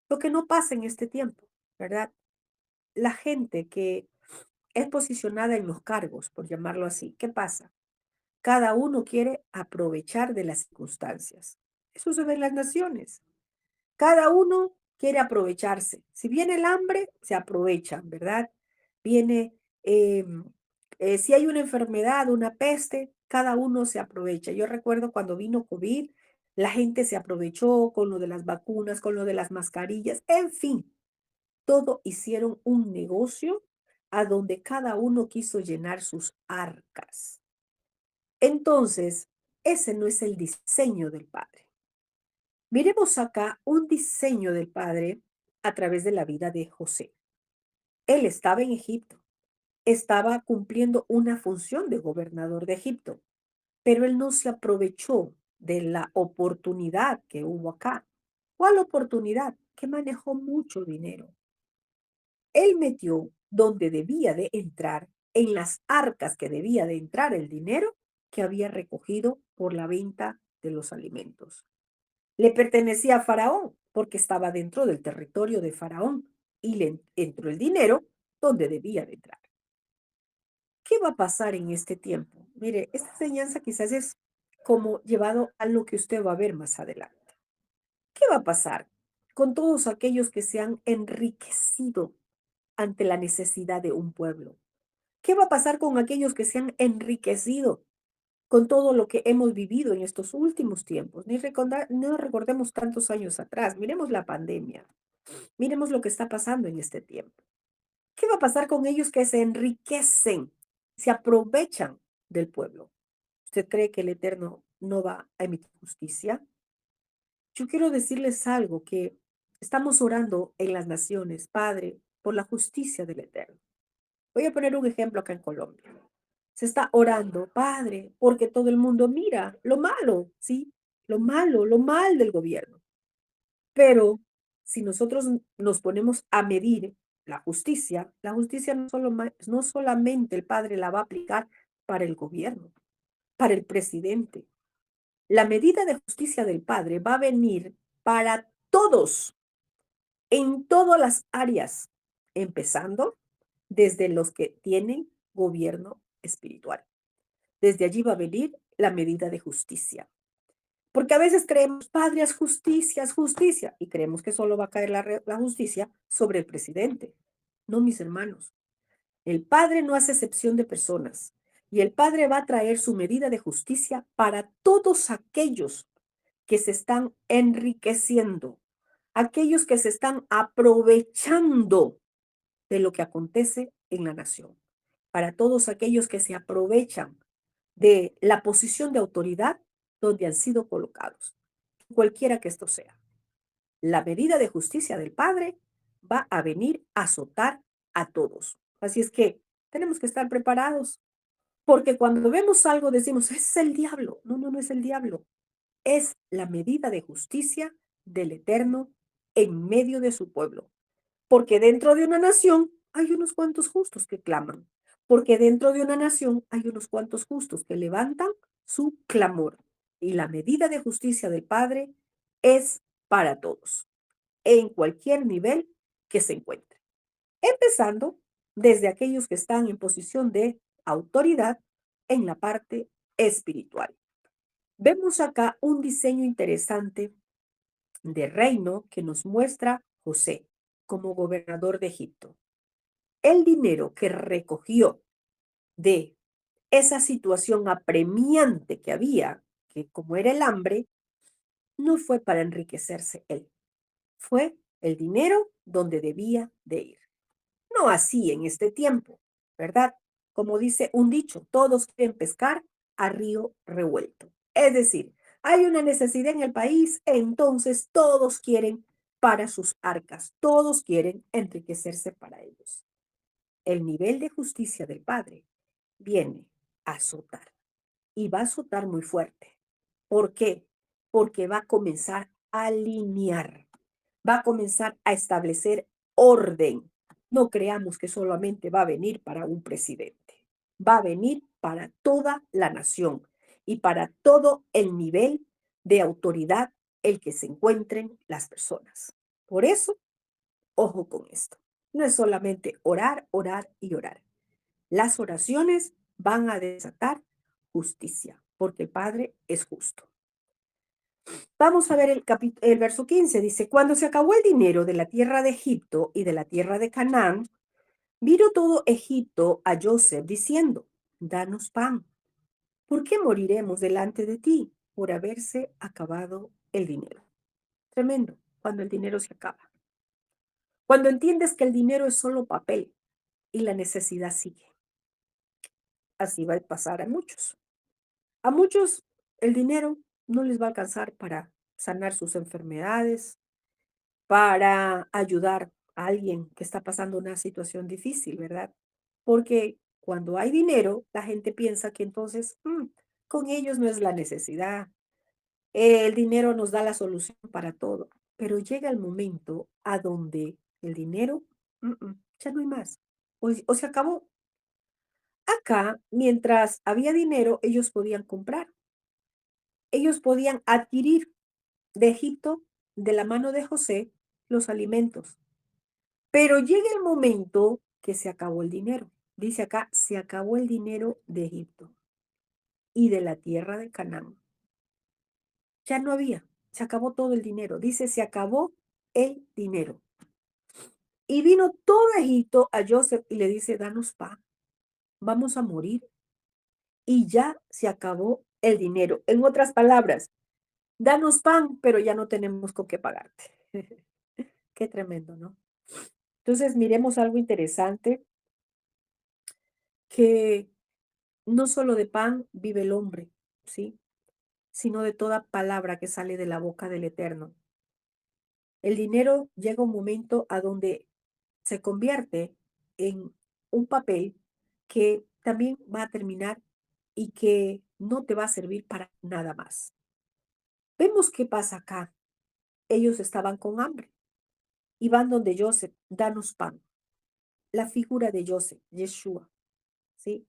Lo que no pasa en este tiempo, ¿verdad? La gente que es posicionada en los cargos, por llamarlo así, ¿qué pasa? Cada uno quiere aprovechar de las circunstancias. Eso se ve en las naciones. Cada uno quiere aprovecharse. Si viene el hambre, se aprovechan, ¿verdad? Viene, si hay una enfermedad, una peste, cada uno se aprovecha. Yo recuerdo cuando vino COVID, la gente se aprovechó con lo de las vacunas, con lo de las mascarillas, en fin, todo hicieron un negocio a donde cada uno quiso llenar sus arcas. Entonces, ese no es el diseño del Padre. Miremos acá un diseño del Padre a través de la vida de José. Él estaba en Egipto, estaba cumpliendo una función de gobernador de Egipto, pero él no se aprovechó de la oportunidad que hubo acá. ¿Cuál oportunidad? que manejó mucho dinero. Él metió donde debía de entrar, en las arcas que debía de entrar el dinero que había recogido por la venta de los alimentos. Le pertenecía a Faraón porque estaba dentro del territorio de Faraón y le entró el dinero donde debía de entrar. ¿Qué va a pasar en este tiempo? Mire, esta enseñanza quizás es como llevado a lo que usted va a ver más adelante. ¿Qué va a pasar con todos aquellos que se han enriquecido ante la necesidad de un pueblo? ¿Qué va a pasar con aquellos que se han enriquecido con todo lo que hemos vivido en estos últimos tiempos? No recordemos tantos años atrás. Miremos la pandemia. Miremos lo que está pasando en este tiempo. ¿Qué va a pasar con ellos que se enriquecen, se aprovechan del pueblo? ¿Usted cree que el Eterno no va a emitir justicia? Yo quiero decirles algo, que estamos orando en las naciones, Padre, por la justicia del Eterno. Voy a poner un ejemplo acá en Colombia. Se está orando, Padre, porque todo el mundo mira lo malo, ¿sí? Lo malo, lo mal del gobierno. Pero si nosotros nos ponemos a medir la justicia no solamente el Padre la va a aplicar para el gobierno, para el presidente. La medida de justicia del Padre va a venir para todos, en todas las áreas, empezando desde los que tienen gobierno espiritual. Desde allí va a venir la medida de justicia. Porque a veces creemos, Padre, haz justicia, y creemos que solo va a caer la justicia sobre el presidente. No, mis hermanos. El Padre no hace excepción de personas. Y el Padre va a traer su medida de justicia para todos aquellos que se están enriqueciendo, aquellos que se están aprovechando de lo que acontece en la nación, para todos aquellos que se aprovechan de la posición de autoridad donde han sido colocados, cualquiera que esto sea. La medida de justicia del Padre va a venir a azotar a todos. Así es que tenemos que estar preparados, porque cuando vemos algo decimos, es el diablo. No, no, no es el diablo. Es la medida de justicia del Eterno en medio de su pueblo. Porque dentro de una nación hay unos cuantos justos que claman. Porque dentro de una nación hay unos cuantos justos que levantan su clamor. Y la medida de justicia del Padre es para todos, en cualquier nivel que se encuentre. Empezando desde aquellos que están en posición de autoridad en la parte espiritual. Vemos acá un diseño interesante de reino que nos muestra José como gobernador de Egipto. El dinero que recogió de esa situación apremiante que había, que como era el hambre, no fue para enriquecerse él, fue el dinero donde debía de ir. No así en este tiempo, ¿verdad? Como dice un dicho, todos quieren pescar a río revuelto. Es decir, hay una necesidad en el país, entonces todos quieren para sus arcas, todos quieren enriquecerse para ellos. El nivel de justicia del Padre viene a azotar y va a azotar muy fuerte. ¿Por qué? Porque va a comenzar a alinear, va a comenzar a establecer orden. No creamos que solamente va a venir para un presidente, va a venir para toda la nación y para todo el nivel de autoridad el que se encuentren las personas. Por eso, ojo con esto. No es solamente orar, orar y orar. Las oraciones van a desatar justicia, porque el Padre es justo. Vamos a ver el verso 15. Dice, cuando se acabó el dinero de la tierra de Egipto y de la tierra de Canaán, vino todo Egipto a Joseph diciendo, danos pan. ¿Por qué moriremos delante de ti? Por haberse acabado el dinero. Tremendo, cuando el dinero se acaba. Cuando entiendes que el dinero es solo papel y la necesidad sigue. Así va a pasar a muchos. A muchos el dinero no les va a alcanzar para sanar sus enfermedades, para ayudar a alguien que está pasando una situación difícil, ¿verdad? Porque cuando hay dinero, la gente piensa que entonces con ellos no es la necesidad. El dinero nos da la solución para todo. pero llega el momento a donde el dinero, ya no hay más, o se acabó. Acá, mientras había dinero, ellos podían comprar, ellos podían adquirir de Egipto, de la mano de José, los alimentos. Pero llega el momento que se acabó el dinero. Dice acá, se acabó el dinero de Egipto y de la tierra de Canaán. Ya no había, se acabó todo el dinero. Dice, se acabó el dinero. Y vino todo Egipto a Joseph y le dice, danos pan, vamos a morir. Y ya se acabó el dinero. En otras palabras, danos pan, pero ya no tenemos con qué pagarte. Qué tremendo, ¿no? Entonces, miremos algo interesante, que no solo de pan vive el hombre, ¿sí? Sino de toda palabra que sale de la boca del Eterno. El dinero llega un momento a donde se convierte en un papel que también va a terminar y que no te va a servir para nada más. Vemos qué pasa acá. Ellos estaban con hambre y van donde Joseph, danos pan. La figura de Joseph, Yeshua, ¿sí?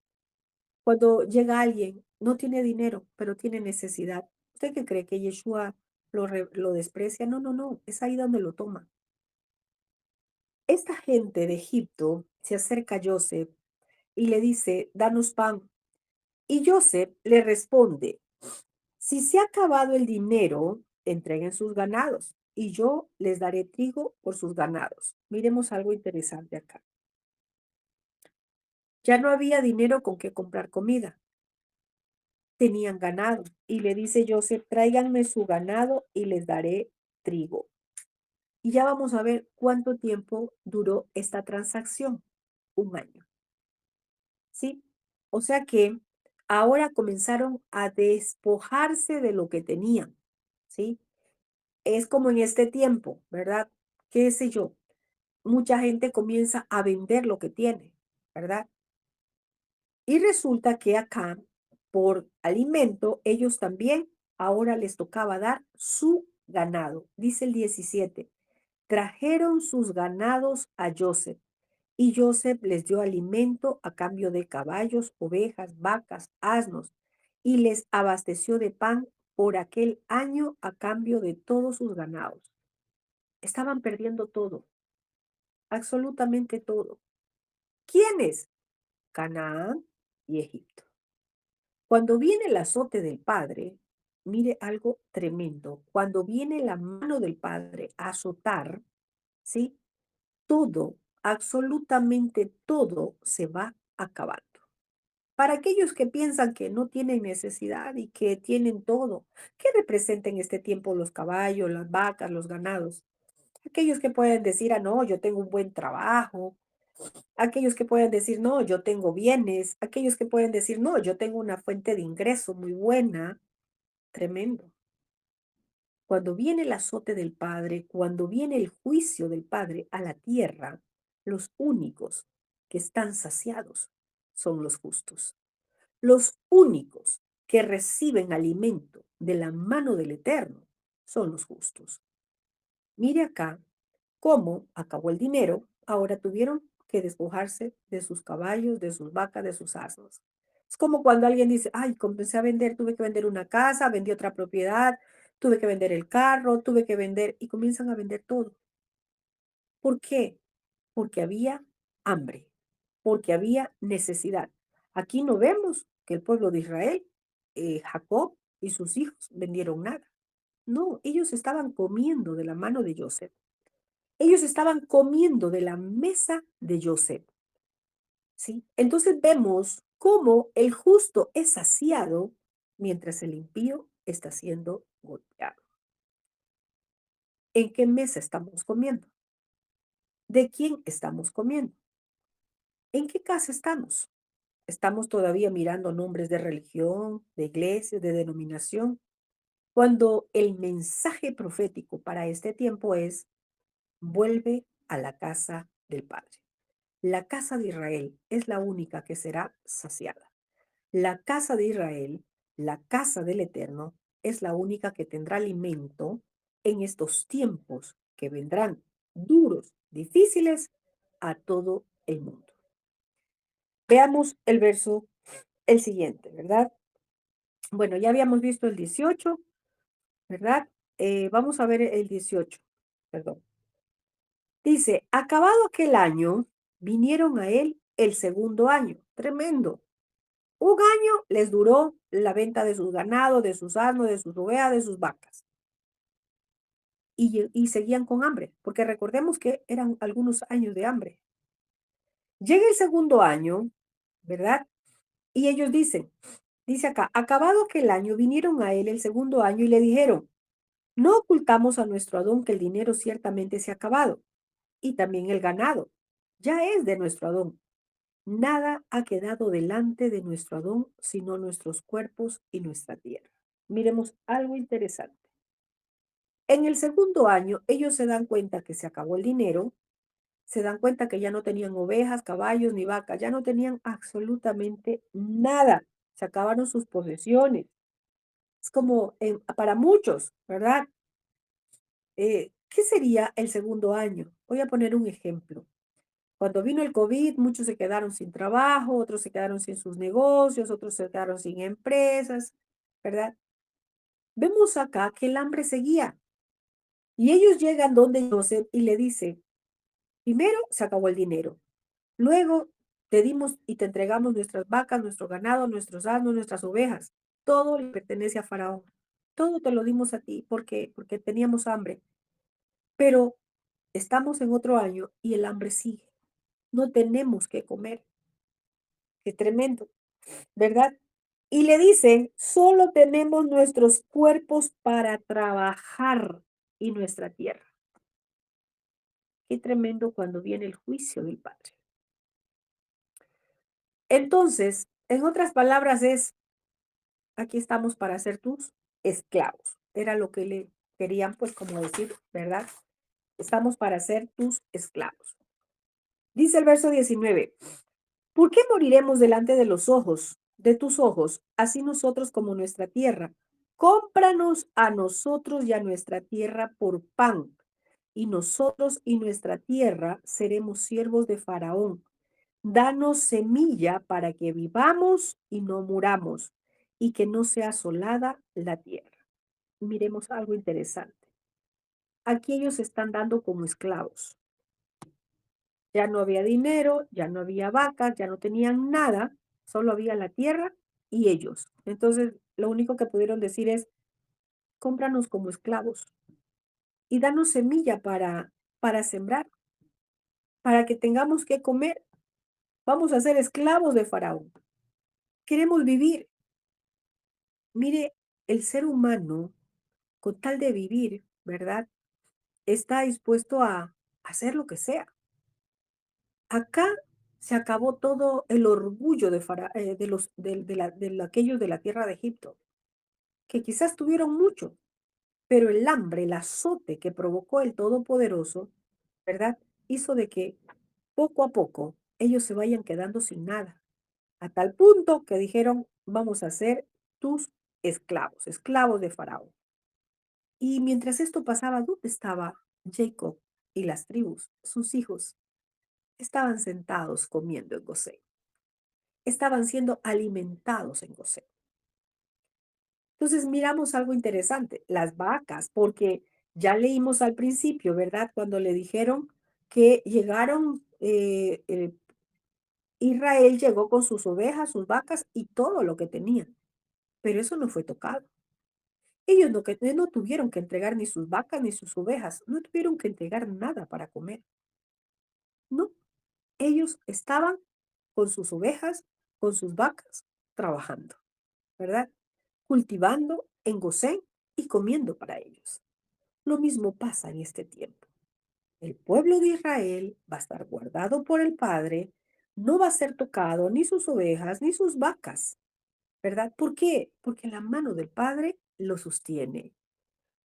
Cuando llega alguien, no tiene dinero, pero tiene necesidad. ¿Usted qué cree que Yeshua lo desprecia? No, no, no, es ahí donde lo toma. Esta gente de Egipto se acerca a Joseph y le dice, danos pan. Y Joseph le responde, si se ha acabado el dinero, entreguen sus ganados y yo les daré trigo por sus ganados. Miremos algo interesante acá. Ya no había dinero con que comprar comida. Tenían ganado. Y le dice Joseph, tráiganme su ganado y les daré trigo. Y ya vamos a ver cuánto tiempo duró esta transacción. Un año. ¿Sí? O sea que ahora comenzaron a despojarse de lo que tenían. ¿Sí? Es como en este tiempo, ¿verdad? ¿Qué sé yo? Mucha gente comienza a vender lo que tiene, ¿verdad? Y resulta que acá, por alimento, ellos también ahora les tocaba dar su ganado. Dice el 17, trajeron sus ganados a Joseph y Joseph les dio alimento a cambio de caballos, ovejas, vacas, asnos y les abasteció de pan por aquel año a cambio de todos sus ganados. Estaban perdiendo todo, absolutamente todo. ¿Quiénes? Canaán y Egipto. Cuando viene el azote del Padre, mire algo tremendo. Cuando viene la mano del Padre a azotar, ¿sí? Todo, absolutamente todo se va acabando. Para aquellos que piensan que no tienen necesidad y que tienen todo, ¿qué representa en este tiempo los caballos, las vacas, los ganados? Aquellos que pueden decir, ah, no, yo tengo un buen trabajo, aquellos que pueden decir, no, yo tengo bienes, aquellos que pueden decir, no, yo tengo una fuente de ingreso muy buena, tremendo. Cuando viene el azote del Padre, cuando viene el juicio del Padre a la tierra, los únicos que están saciados son los justos. Los únicos que reciben alimento de la mano del Eterno son los justos. Mire acá cómo acabó el dinero, ahora tuvieron que despojarse de sus caballos, de sus vacas, de sus asnos. Es como cuando alguien dice, ay, comencé a vender, tuve que vender una casa, vendí otra propiedad, tuve que vender el carro, tuve que vender, y comienzan a vender todo. ¿Por qué? Porque había hambre, porque había necesidad. Aquí no vemos que el pueblo de Israel, Jacob y sus hijos vendieron nada. No, ellos estaban comiendo de la mano de Joseph. Ellos estaban comiendo de la mesa de Joseph, ¿sí? Entonces vemos cómo el justo es saciado mientras el impío está siendo golpeado. ¿En qué mesa estamos comiendo? ¿De quién estamos comiendo? ¿En qué casa estamos? ¿Estamos todavía mirando nombres de religión, de iglesia, de denominación? Cuando el mensaje profético para este tiempo es, vuelve a la casa del Padre. La casa de Israel es la única que será saciada. La casa de Israel, la casa del Eterno, es la única que tendrá alimento en estos tiempos que vendrán duros, difíciles a todo el mundo. Veamos el verso, el siguiente, ¿verdad? Bueno, ya habíamos visto el 18, ¿verdad? Vamos a ver el 18, perdón. Dice, acabado aquel año, vinieron a él el segundo año. Tremendo. Un año les duró la venta de sus ganados, de sus asnos, de sus ovejas, de sus vacas. Y seguían con hambre, porque recordemos que eran algunos años de hambre. Llega el segundo año, ¿verdad? Y ellos dicen, dice acá, acabado aquel año, vinieron a él el segundo año y le dijeron, no ocultamos a nuestro Adón que el dinero ciertamente se ha acabado, y también el ganado. Ya es de nuestro Adón. Nada ha quedado delante de nuestro Adón, sino nuestros cuerpos y nuestra tierra. Miremos algo interesante. En el segundo año, ellos se dan cuenta que se acabó el dinero, se dan cuenta que ya no tenían ovejas, caballos ni vacas, ya no tenían absolutamente nada. Se acabaron sus posesiones. Es como para muchos, ¿verdad? ¿Qué sería el segundo año? Voy a poner un ejemplo. Cuando vino el COVID, muchos se quedaron sin trabajo, otros se quedaron sin sus negocios, otros se quedaron sin empresas, ¿verdad? Vemos acá que el hambre seguía y ellos llegan donde Joseph y le dicen, primero se acabó el dinero, luego te dimos y te entregamos nuestras vacas, nuestro ganado, nuestros asnos, nuestras ovejas, todo le pertenece a Faraón, todo te lo dimos a ti porque teníamos hambre, pero estamos en otro año y el hambre sigue, no tenemos que comer, qué tremendo. ¿Verdad? Y le dicen, solo tenemos nuestros cuerpos para trabajar y nuestra tierra. Qué tremendo cuando viene el juicio del Padre. Entonces, en otras palabras es, aquí estamos para ser tus esclavos. Era lo que le querían, pues, como decir, ¿verdad? Estamos para ser tus esclavos. Dice el verso 19, ¿por qué moriremos delante de los ojos, de tus ojos, así nosotros como nuestra tierra? Cómpranos a nosotros y a nuestra tierra por pan, y nosotros y nuestra tierra seremos siervos de Faraón. Danos semilla para que vivamos y no muramos, y que no sea asolada la tierra. Miremos algo interesante. Aquí ellos se están dando como esclavos. Ya no había dinero, ya no había vacas, ya no tenían nada, solo había la tierra y ellos. Entonces, lo único que pudieron decir es, cómpranos como esclavos y danos semilla para sembrar, para que tengamos que comer. Vamos a ser esclavos de Faraón. Queremos vivir. Mire, el ser humano, con tal de vivir, ¿verdad? Está dispuesto a hacer lo que sea. Acá se acabó todo el orgullo de los de aquellos de la tierra de Egipto, que quizás tuvieron mucho, pero el hambre, el azote que provocó el Todopoderoso, ¿verdad? Hizo de que poco a poco ellos se vayan quedando sin nada, a tal punto que dijeron, vamos a ser tus esclavos, esclavos de Faraón. Y mientras esto pasaba, ¿dónde estaba Jacob y las tribus, sus hijos? Estaban sentados comiendo en Gosén. Estaban siendo alimentados en Gosén. Entonces miramos algo interesante, las vacas, porque ya leímos al principio, ¿verdad? Cuando le dijeron que llegaron, Israel llegó con sus ovejas, sus vacas y todo lo que tenían, pero eso no fue tocado. Ellos no tuvieron que entregar ni sus vacas ni sus ovejas, no tuvieron que entregar nada para comer, no. Ellos estaban con sus ovejas, con sus vacas, trabajando, ¿verdad? Cultivando en Gosén y comiendo para ellos. Lo mismo pasa en este tiempo. El pueblo de Israel va a estar guardado por el Padre, no va a ser tocado ni sus ovejas ni sus vacas, ¿verdad? ¿Por qué? Porque la mano del Padre lo sostiene.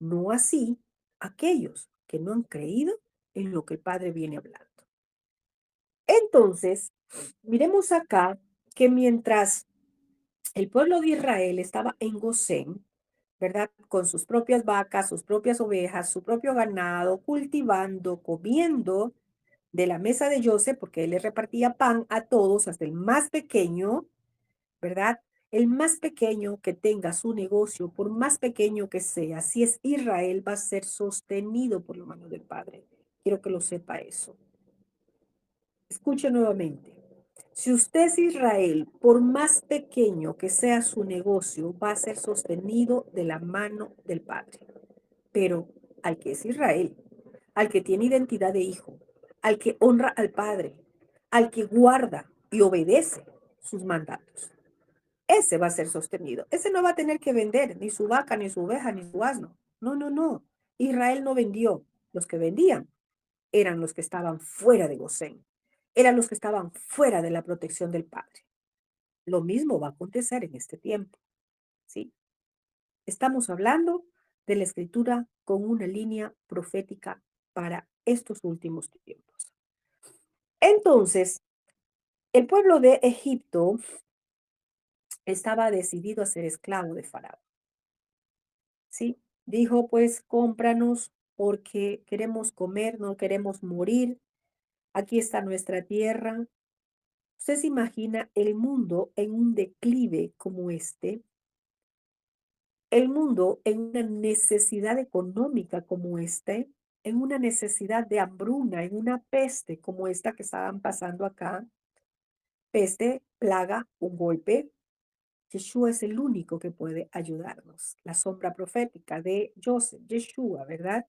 No así aquellos que no han creído en lo que el Padre viene hablando. Entonces, miremos acá que mientras el pueblo de Israel estaba en Gosén, ¿verdad? Con sus propias vacas, sus propias ovejas, su propio ganado, cultivando, comiendo de la mesa de José, porque él le repartía pan a todos, hasta el más pequeño, ¿verdad? El más pequeño que tenga su negocio, por más pequeño que sea, si es Israel, va a ser sostenido por la mano del Padre. Quiero que lo sepa eso. Escuche nuevamente. Si usted es Israel, por más pequeño que sea su negocio, va a ser sostenido de la mano del Padre. Pero al que es Israel, al que tiene identidad de hijo, al que honra al Padre, al que guarda y obedece sus mandatos, ese va a ser sostenido. Ese no va a tener que vender ni su vaca, ni su oveja, ni su asno. No, no, no. Israel no vendió. Los que vendían eran los que estaban fuera de Gosén. Eran los que estaban fuera de la protección del Padre. Lo mismo va a acontecer en este tiempo, ¿sí? Estamos hablando de la escritura con una línea profética para estos últimos tiempos. Entonces, el pueblo de Egipto estaba decidido a ser esclavo de Faraón, ¿sí? Dijo, pues, cómpranos porque queremos comer, no queremos morir. Aquí está nuestra tierra. ¿Usted se imagina el mundo en un declive como este? El mundo en una necesidad económica como este, en una necesidad de hambruna, en una peste como esta que estaban pasando acá, peste, plaga, un golpe. Yeshua es el único que puede ayudarnos. La sombra profética de Joseph, Yeshua, ¿verdad?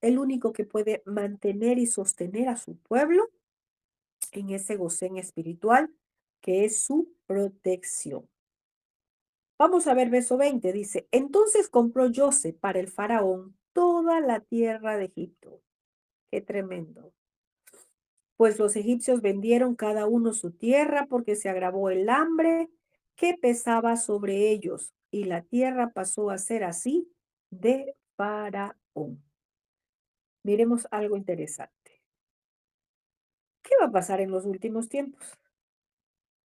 El único que puede mantener y sostener a su pueblo en ese gocén espiritual que es su protección. Vamos a ver verso 20, dice, entonces compró Joseph para el faraón toda la tierra de Egipto. Qué tremendo. Pues los egipcios vendieron cada uno su tierra porque se agravó el hambre que pesaba sobre ellos y la tierra pasó a ser así de faraón. Miremos algo interesante. ¿Qué va a pasar en los últimos tiempos?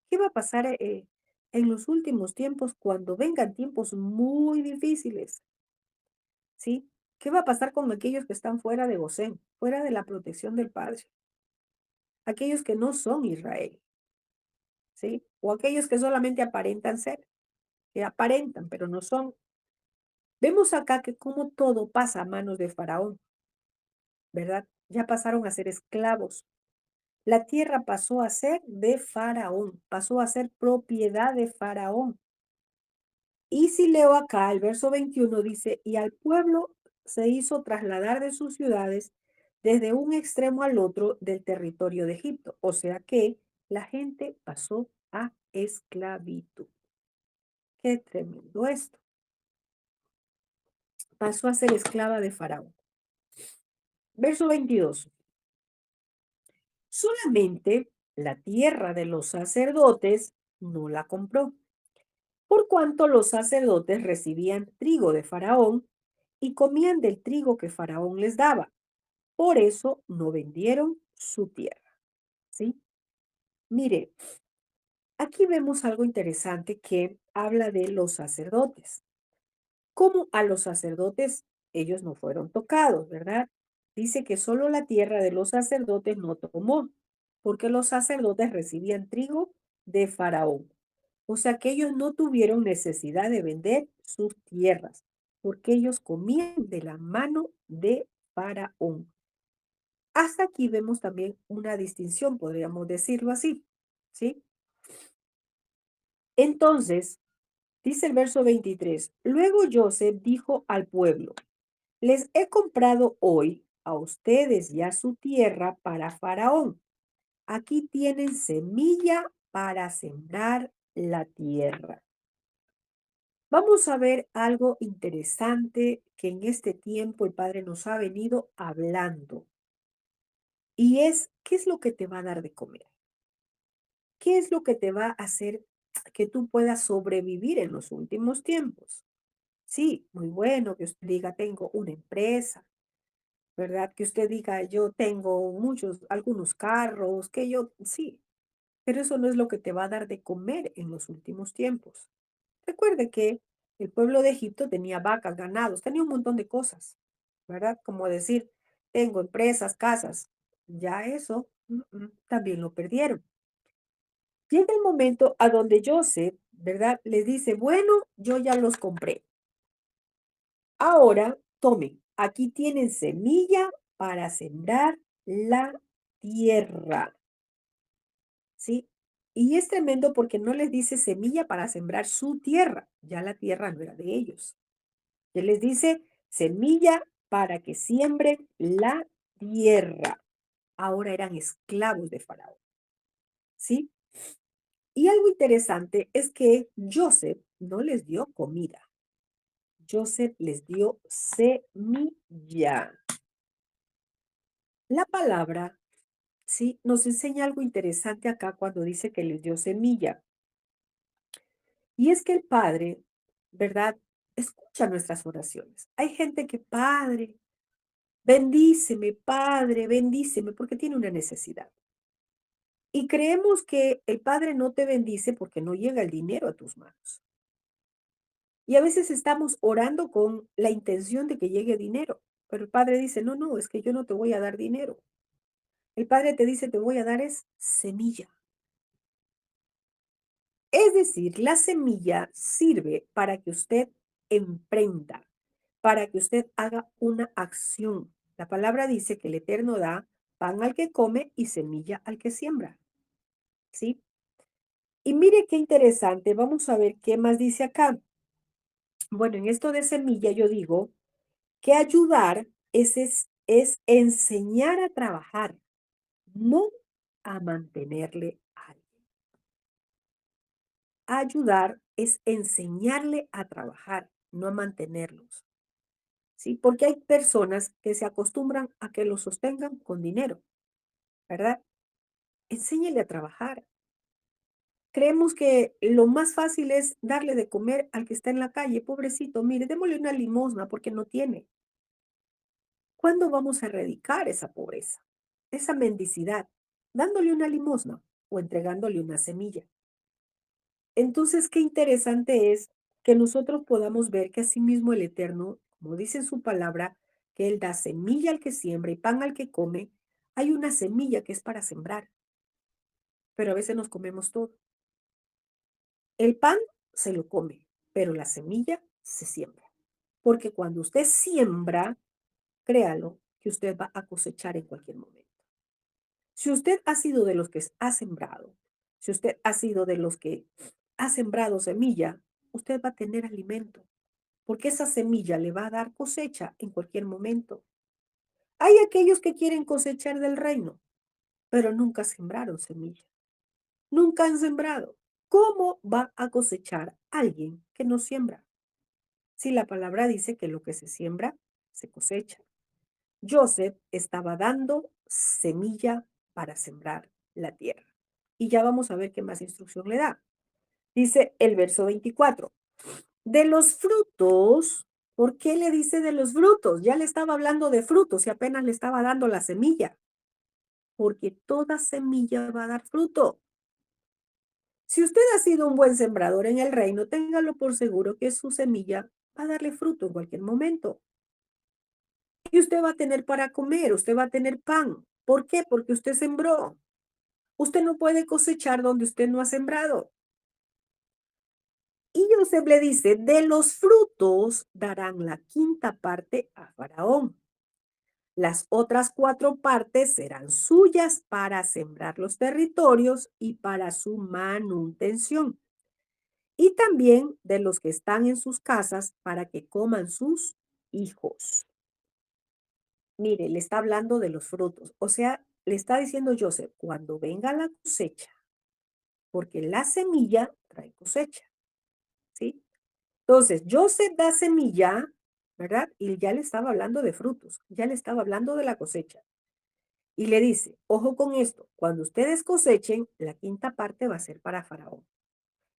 ¿Qué va a pasar en los últimos tiempos cuando vengan tiempos muy difíciles? ¿Sí? ¿Qué va a pasar con aquellos que están fuera de Gosén, fuera de la protección del Padre? Aquellos que no son Israel, ¿sí? O aquellos que solamente aparentan ser, que aparentan, pero no son. Vemos acá que como todo pasa a manos de Faraón, ¿verdad? Ya pasaron a ser esclavos. La tierra pasó a ser de Faraón, pasó a ser propiedad de Faraón. Y si leo acá, el verso 21 dice, y al pueblo se hizo trasladar de sus ciudades desde un extremo al otro del territorio de Egipto. O sea que la gente pasó a esclavitud. Qué tremendo esto. Pasó a ser esclava de Faraón. Verso 22. Solamente la tierra de los sacerdotes no la compró, por cuanto los sacerdotes recibían trigo de Faraón y comían del trigo que Faraón les daba. Por eso no vendieron su tierra, ¿sí? Mire, aquí vemos algo interesante que habla de los sacerdotes. Como a los sacerdotes ellos no fueron tocados, ¿verdad? Dice que solo la tierra de los sacerdotes no tomó, porque los sacerdotes recibían trigo de Faraón. O sea que ellos no tuvieron necesidad de vender sus tierras, porque ellos comían de la mano de Faraón. Hasta aquí vemos también una distinción, podríamos decirlo así, ¿sí? Entonces, dice el verso 23, luego Joseph dijo al pueblo, les he comprado hoy a ustedes y a su tierra para Faraón. Aquí tienen semilla para sembrar la tierra. Vamos a ver algo interesante que en este tiempo el Padre nos ha venido hablando, y es, ¿qué es lo que te va a dar de comer? ¿Qué es lo que te va a hacer que tú puedas sobrevivir en los últimos tiempos? Sí, muy bueno que usted diga, tengo una empresa, ¿verdad? Que usted diga, yo tengo algunos carros, que yo, sí, pero eso no es lo que te va a dar de comer en los últimos tiempos. Recuerde que El pueblo de Egipto tenía vacas, ganados, tenía un montón de cosas, ¿verdad? Como decir, tengo empresas, casas. Ya eso, también lo perdieron. Llega el momento a donde Joseph, ¿verdad? Les dice, bueno, yo ya los compré. Ahora tomen, aquí tienen semilla para sembrar la tierra, ¿sí? Y es tremendo porque no les dice semilla para sembrar su tierra, ya la tierra no era de ellos. Él les dice semilla para que siembren la tierra. Ahora eran esclavos de Faraón, ¿sí? Y algo interesante es que Joseph no les dio comida, Joseph les dio semilla. La palabra, sí, nos enseña algo interesante acá cuando dice que les dio semilla. Y es que el Padre, ¿verdad? Escucha nuestras oraciones. Hay gente que, Padre, bendíceme, Padre, bendíceme, porque tiene una necesidad. Y creemos que el Padre no te bendice porque no llega el dinero a tus manos. Y a veces estamos orando con la intención de que llegue dinero, pero el Padre dice, no, no, es que yo no te voy a dar dinero. El Padre te dice, te voy a dar es semilla. Es decir, la semilla sirve para que usted emprenda, para que usted haga una acción. La palabra dice que el Eterno da pan al que come y semilla al que siembra, ¿sí? Y mire qué interesante, vamos a ver qué más dice acá. Bueno, en esto de semilla yo digo que ayudar es enseñar a trabajar, no a mantenerle a alguien. Ayudar es enseñarle a trabajar, no a mantenerlos, ¿sí? Porque hay personas que se acostumbran a que los sostengan con dinero, ¿verdad? Enséñele a trabajar. Creemos que lo más fácil es darle de comer al que está en la calle, pobrecito, mire, démosle una limosna porque no tiene. ¿Cuándo vamos a erradicar esa pobreza, esa mendicidad? Dándole una limosna o entregándole una semilla. Entonces, qué interesante es que nosotros podamos ver que asimismo el Eterno, como dice en su palabra, que Él da semilla al que siembra y pan al que come, hay una semilla que es para sembrar, pero a veces nos comemos todo. El pan se lo come, pero la semilla se siembra. Porque cuando usted siembra, créalo, que usted va a cosechar en cualquier momento. Si usted ha sido de los que ha sembrado, si usted ha sido de los que ha sembrado semilla, usted va a tener alimento, porque esa semilla le va a dar cosecha en cualquier momento. Hay aquellos que quieren cosechar del reino, pero nunca sembraron semilla. Nunca han sembrado. ¿Cómo va a cosechar alguien que no siembra? Si la palabra dice que lo que se siembra, se cosecha. Joseph estaba dando semilla para sembrar la tierra. Y ya vamos a ver qué más instrucción le da. Dice el verso 24, de los frutos, ¿por qué le dice de los frutos? Ya le estaba hablando de frutos y apenas le estaba dando la semilla, porque toda semilla va a dar fruto. Si usted ha sido un buen sembrador en el reino, téngalo por seguro que su semilla va a darle fruto en cualquier momento. Y usted va a tener para comer, usted va a tener pan. ¿Por qué? Porque usted sembró. Usted no puede cosechar donde usted no ha sembrado. Y Joseph le dice, de los frutos darán la quinta parte a Faraón. Las otras cuatro partes serán suyas para sembrar los territorios y para su manutención. Y también de los que están en sus casas para que coman sus hijos. Mire, le está hablando de los frutos. O sea, le está diciendo Joseph, cuando venga la cosecha, porque la semilla trae cosecha, ¿sí? Entonces, Joseph da semilla, ¿verdad? Y ya le estaba hablando de frutos, ya le estaba hablando de la cosecha. Y le dice, ojo con esto, cuando ustedes cosechen, la quinta parte va a ser para Faraón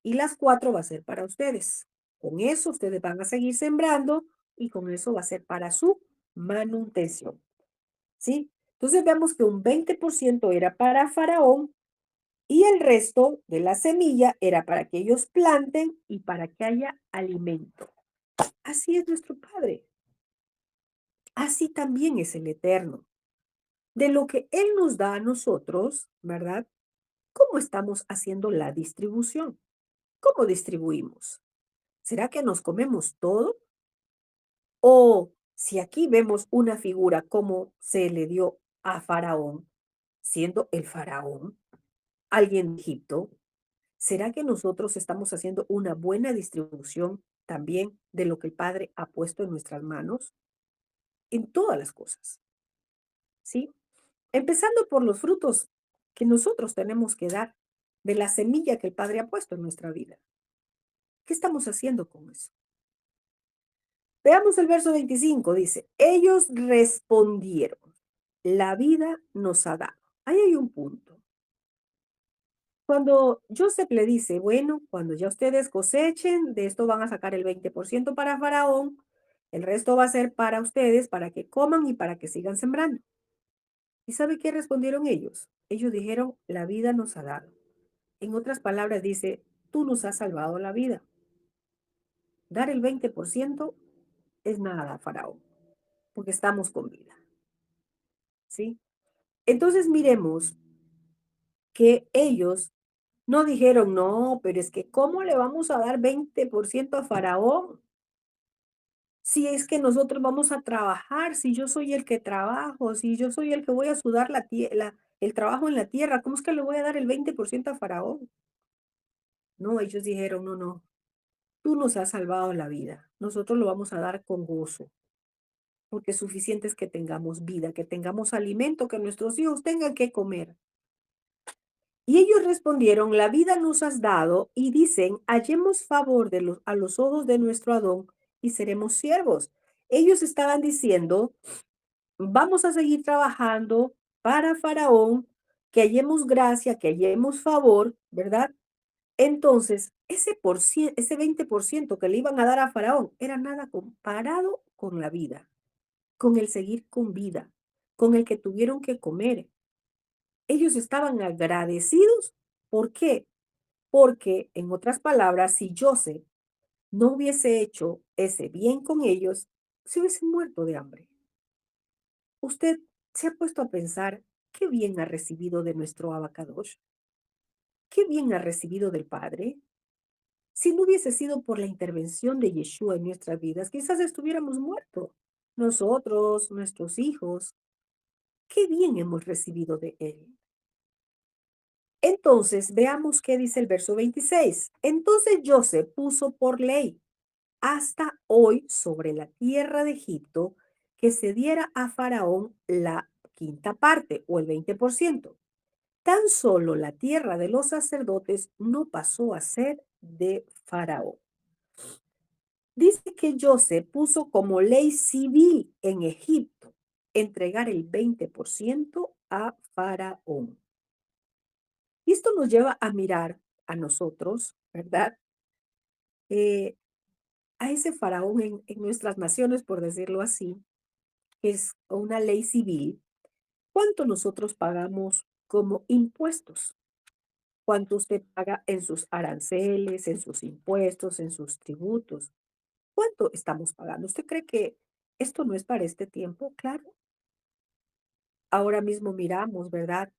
y las cuatro va a ser para ustedes. Con eso ustedes van a seguir sembrando y con eso va a ser para su manutención, ¿sí? Entonces vemos que un 20% era para Faraón Y el resto de la semilla era para que ellos planten y para que haya alimento. Así es nuestro Padre. Así también es el Eterno. De lo que Él nos da a nosotros, ¿verdad? ¿Cómo estamos haciendo la distribución? ¿Cómo distribuimos? ¿Será que nos comemos todo? O si aquí vemos una figura como se le dio a Faraón, siendo el Faraón alguien de Egipto, ¿será que nosotros estamos haciendo una buena distribución también de lo que el Padre ha puesto en nuestras manos? En todas las cosas, ¿sí? Empezando por los frutos que nosotros tenemos que dar de la semilla que el Padre ha puesto en nuestra vida. ¿Qué estamos haciendo con eso? Veamos el verso 25, dice, ellos respondieron, la vida nos ha dado. Ahí hay un punto. Cuando Joseph le dice, bueno, cuando ya ustedes cosechen, de esto van a sacar el 20% para Faraón, el resto va a ser para ustedes, para que coman y para que sigan sembrando. ¿Y sabe qué respondieron ellos? Ellos dijeron, la vida nos ha dado. En otras palabras, dice, tú nos has salvado la vida. Dar el 20% es nada, Faraón, porque estamos con vida, ¿sí? Entonces miremos que ellos no dijeron, no, pero es que ¿cómo le vamos a dar 20% a Faraón? Si es que nosotros vamos a trabajar, si yo soy el que trabajo, si yo soy el que voy a sudar el trabajo en la tierra, ¿cómo es que le voy a dar el 20% a Faraón? No, ellos dijeron, no, no, tú nos has salvado la vida, nosotros lo vamos a dar con gozo, porque suficiente es que tengamos vida, que tengamos alimento, que nuestros hijos tengan que comer. Y ellos respondieron, la vida nos has dado, y dicen, hallemos favor a los ojos de nuestro Adón y seremos siervos. Ellos estaban diciendo, vamos a seguir trabajando para Faraón, que hallemos gracia, que hallemos favor, ¿verdad? Entonces, ese 20% que le iban a dar a Faraón era nada comparado con la vida, con el seguir con vida, con el que tuvieron que comer. Ellos estaban agradecidos. ¿Por qué? Porque, en otras palabras, si Joseph no hubiese hecho ese bien con ellos, se hubiesen muerto de hambre. Usted se ha puesto a pensar qué bien ha recibido de nuestro abacadosh, qué bien ha recibido del Padre. Si no hubiese sido por la intervención de Yeshua en nuestras vidas, quizás estuviéramos muertos. Nosotros, nuestros hijos, qué bien hemos recibido de Él. Entonces, veamos qué dice el verso 26. Entonces José puso por ley hasta hoy sobre la tierra de Egipto que se diera a Faraón la quinta parte o el 20%. Tan solo la tierra de los sacerdotes no pasó a ser de Faraón. Dice que José puso como ley civil en Egipto entregar el 20% a Faraón. Y esto nos lleva a mirar a nosotros, ¿verdad? Eh, a ese faraón en nuestras naciones, por decirlo así, que es una ley civil. ¿Cuánto nosotros pagamos como impuestos? ¿Cuánto usted paga en sus aranceles, en sus impuestos, en sus tributos? ¿Cuánto estamos pagando? ¿Usted cree que esto no es para este tiempo? Claro. Ahora mismo miramos, ¿verdad?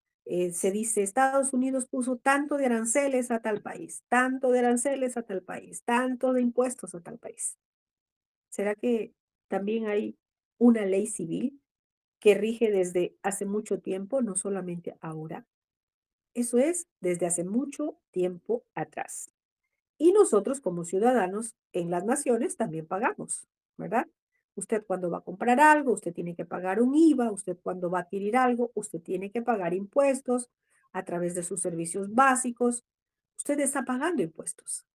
Se dice, Estados Unidos puso tanto de aranceles a tal país, tanto de aranceles a tal país, tanto de impuestos a tal país. ¿Será que también hay una ley civil que rige desde hace mucho tiempo, no solamente ahora? Eso es desde hace mucho tiempo atrás. Y nosotros como ciudadanos en las naciones también pagamos, ¿verdad? Usted cuando va a comprar algo, usted tiene que pagar un IVA, usted cuando va a adquirir algo, usted tiene que pagar impuestos a través de sus servicios básicos. Usted está pagando impuestos,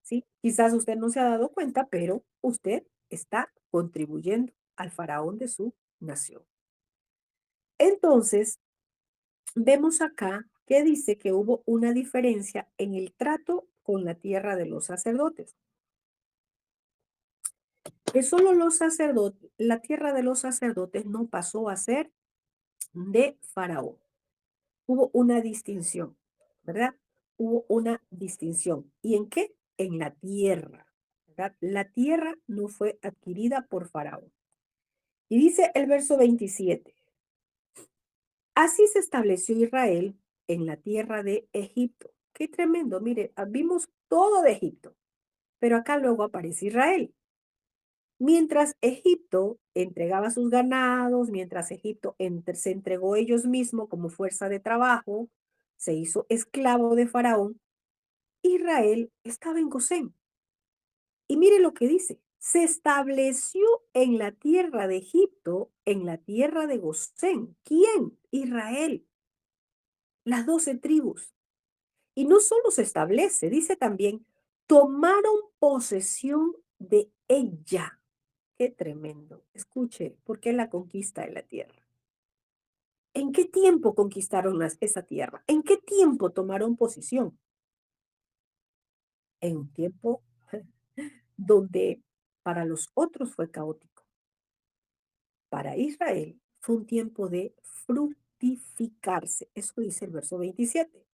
¿sí? Quizás usted no se ha dado cuenta, pero usted está contribuyendo al faraón de su nación. Entonces, vemos acá que dice que hubo una diferencia en el trato con la tierra de los sacerdotes. Que solo los sacerdotes, la tierra de los sacerdotes no pasó a ser de Faraón. Hubo una distinción. ¿verdad? Hubo una distinción. ¿Y en qué? En la tierra, ¿verdad? La tierra no fue adquirida por Faraón. Y dice el verso 27. Así se estableció Israel en la tierra de Egipto. Qué tremendo, mire, vimos todo de Egipto, pero acá luego aparece Israel. Mientras Egipto entregaba sus ganados, mientras Egipto se entregó ellos mismos como fuerza de trabajo, se hizo esclavo de Faraón, Israel estaba en Gosén. Y mire lo que dice, se estableció en la tierra de Egipto, en la tierra de Gosén. ¿Quién? Israel, las 12 tribus. Y no solo se establece, dice también, tomaron posesión de ella. Qué tremendo. Escuche, ¿por qué la conquista de la tierra? ¿En qué tiempo conquistaron esa tierra? ¿En qué tiempo tomaron posesión? En un tiempo donde para los otros fue caótico. Para Israel fue un tiempo de fructificarse. Eso dice el verso 27.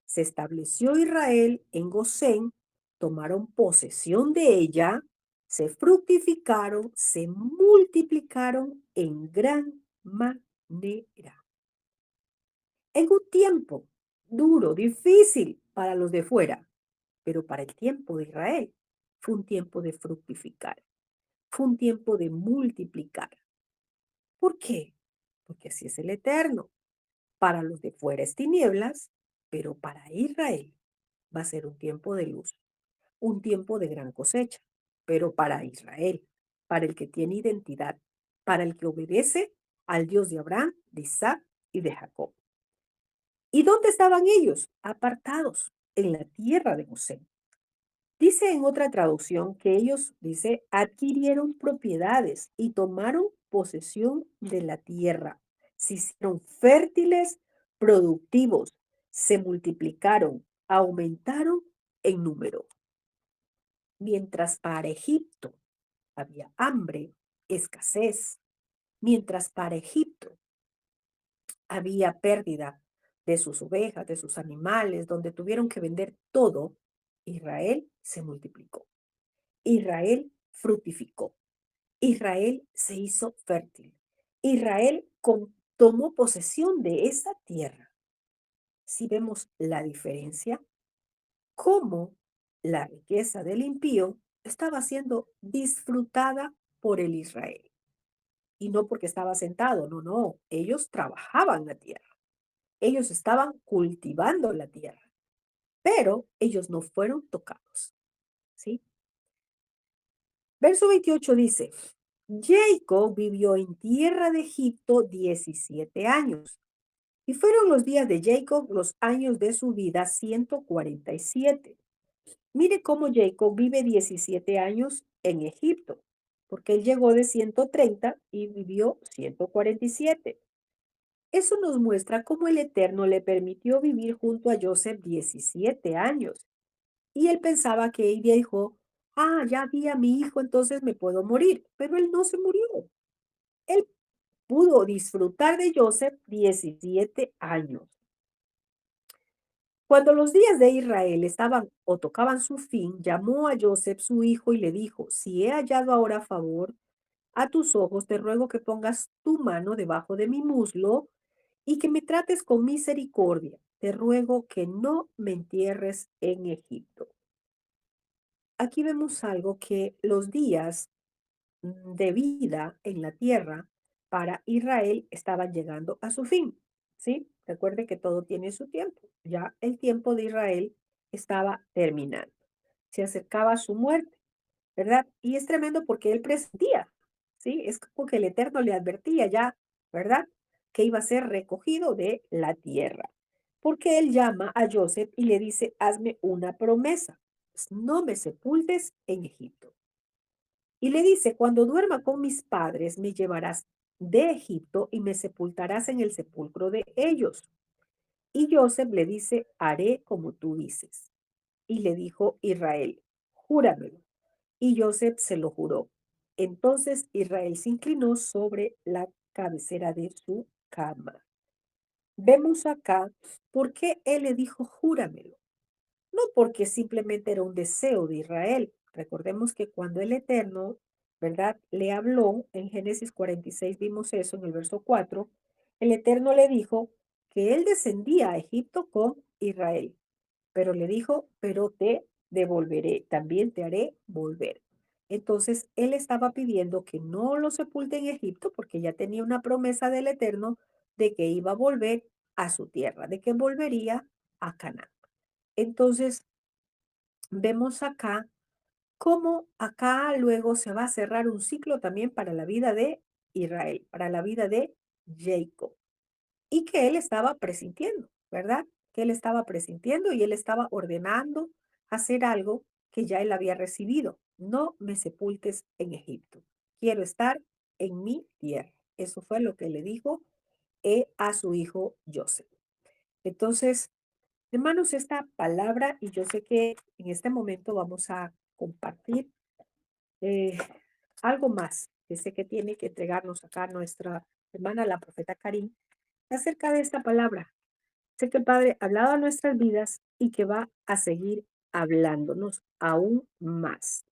Se estableció Israel en Gosén, tomaron posesión de ella, se fructificaron, se multiplicaron en gran manera. En un tiempo duro, difícil para los de fuera, pero para el tiempo de Israel fue un tiempo de fructificar, fue un tiempo de multiplicar. ¿Por qué? Porque así es el Eterno. Para los de fuera es tinieblas, pero para Israel va a ser un tiempo de luz, un tiempo de gran cosecha. Pero para Israel, para el que tiene identidad, para el que obedece al Dios de Abraham, de Isaac y de Jacob. ¿Y dónde estaban ellos? Apartados en la tierra de Gosén. Dice en otra traducción que ellos, dice, adquirieron propiedades y tomaron posesión de la tierra. Se hicieron fértiles, productivos, se multiplicaron, aumentaron en número. Mientras para Egipto había hambre, escasez, mientras para Egipto había pérdida de sus ovejas, de sus animales, donde tuvieron que vender todo, Israel se multiplicó. Israel fructificó. Israel se hizo fértil. Israel tomó posesión de esa tierra. Si vemos la diferencia, cómo la riqueza del impío estaba siendo disfrutada por el Israel. Y no porque estaba sentado, no, no, ellos trabajaban la tierra. Ellos estaban cultivando la tierra, pero ellos no fueron tocados, ¿sí? Verso 28 dice, Jacob vivió en tierra de Egipto 17 años, y fueron los días de Jacob los años de su vida 147. Mire cómo Jacob vive 17 años en Egipto, porque él llegó de 130 y vivió 147. Eso nos muestra cómo el Eterno le permitió vivir junto a Joseph 17 años. Y él pensaba que ella dijo, ya vi a mi hijo, entonces me puedo morir. Pero él no se murió. Él pudo disfrutar de Joseph 17 años. Cuando los días de Israel estaban o tocaban su fin, llamó a Joseph su hijo y le dijo, si he hallado ahora favor a tus ojos, te ruego que pongas tu mano debajo de mi muslo y que me trates con misericordia. Te ruego que no me entierres en Egipto. Aquí vemos algo que los días de vida en la tierra para Israel estaban llegando a su fin, ¿sí? Recuerde que todo tiene su tiempo. Ya el tiempo de Israel estaba terminando. Se acercaba a su muerte, ¿verdad? Y es tremendo porque él presentía, ¿sí? Es como que el Eterno le advertía ya, ¿verdad? Que iba a ser recogido de la tierra. Porque él llama a Joseph y le dice, hazme una promesa, no me sepultes en Egipto. Y le dice, cuando duerma con mis padres, me llevarás de Egipto y me sepultarás en el sepulcro de ellos. Y Joseph le dice, haré como tú dices. Y le dijo Israel, júramelo. Y Joseph se lo juró. Entonces Israel se inclinó sobre la cabecera de su cama. vemos acá por qué él le dijo, júramelo. No porque simplemente era un deseo de Israel. Recordemos que cuando el Eterno, ¿verdad? Le habló en Génesis 46, vimos eso en el verso 4, el Eterno le dijo que él descendía a Egipto con Israel, pero le dijo, pero te devolveré, también te haré volver. Entonces, él estaba pidiendo que no lo sepulte en Egipto porque ya tenía una promesa del Eterno de que iba a volver a su tierra, de que volvería a Canaán. Entonces, vemos acá cómo acá luego se va a cerrar un ciclo también para la vida de Israel, para la vida de Jacob, y que él estaba presintiendo, ¿verdad? Que él estaba presintiendo y él estaba ordenando hacer algo que ya él había recibido. No me sepultes en Egipto. Quiero estar en mi tierra. Eso fue lo que le dijo a su hijo Joseph. Entonces, hermanos, esta palabra, y yo sé que en este momento vamos a compartir eh, algo más que sé que tiene que entregarnos acá nuestra hermana, la profeta Karim, acerca de esta palabra. Sé que el Padre ha hablado a nuestras vidas y que va a seguir hablándonos aún más.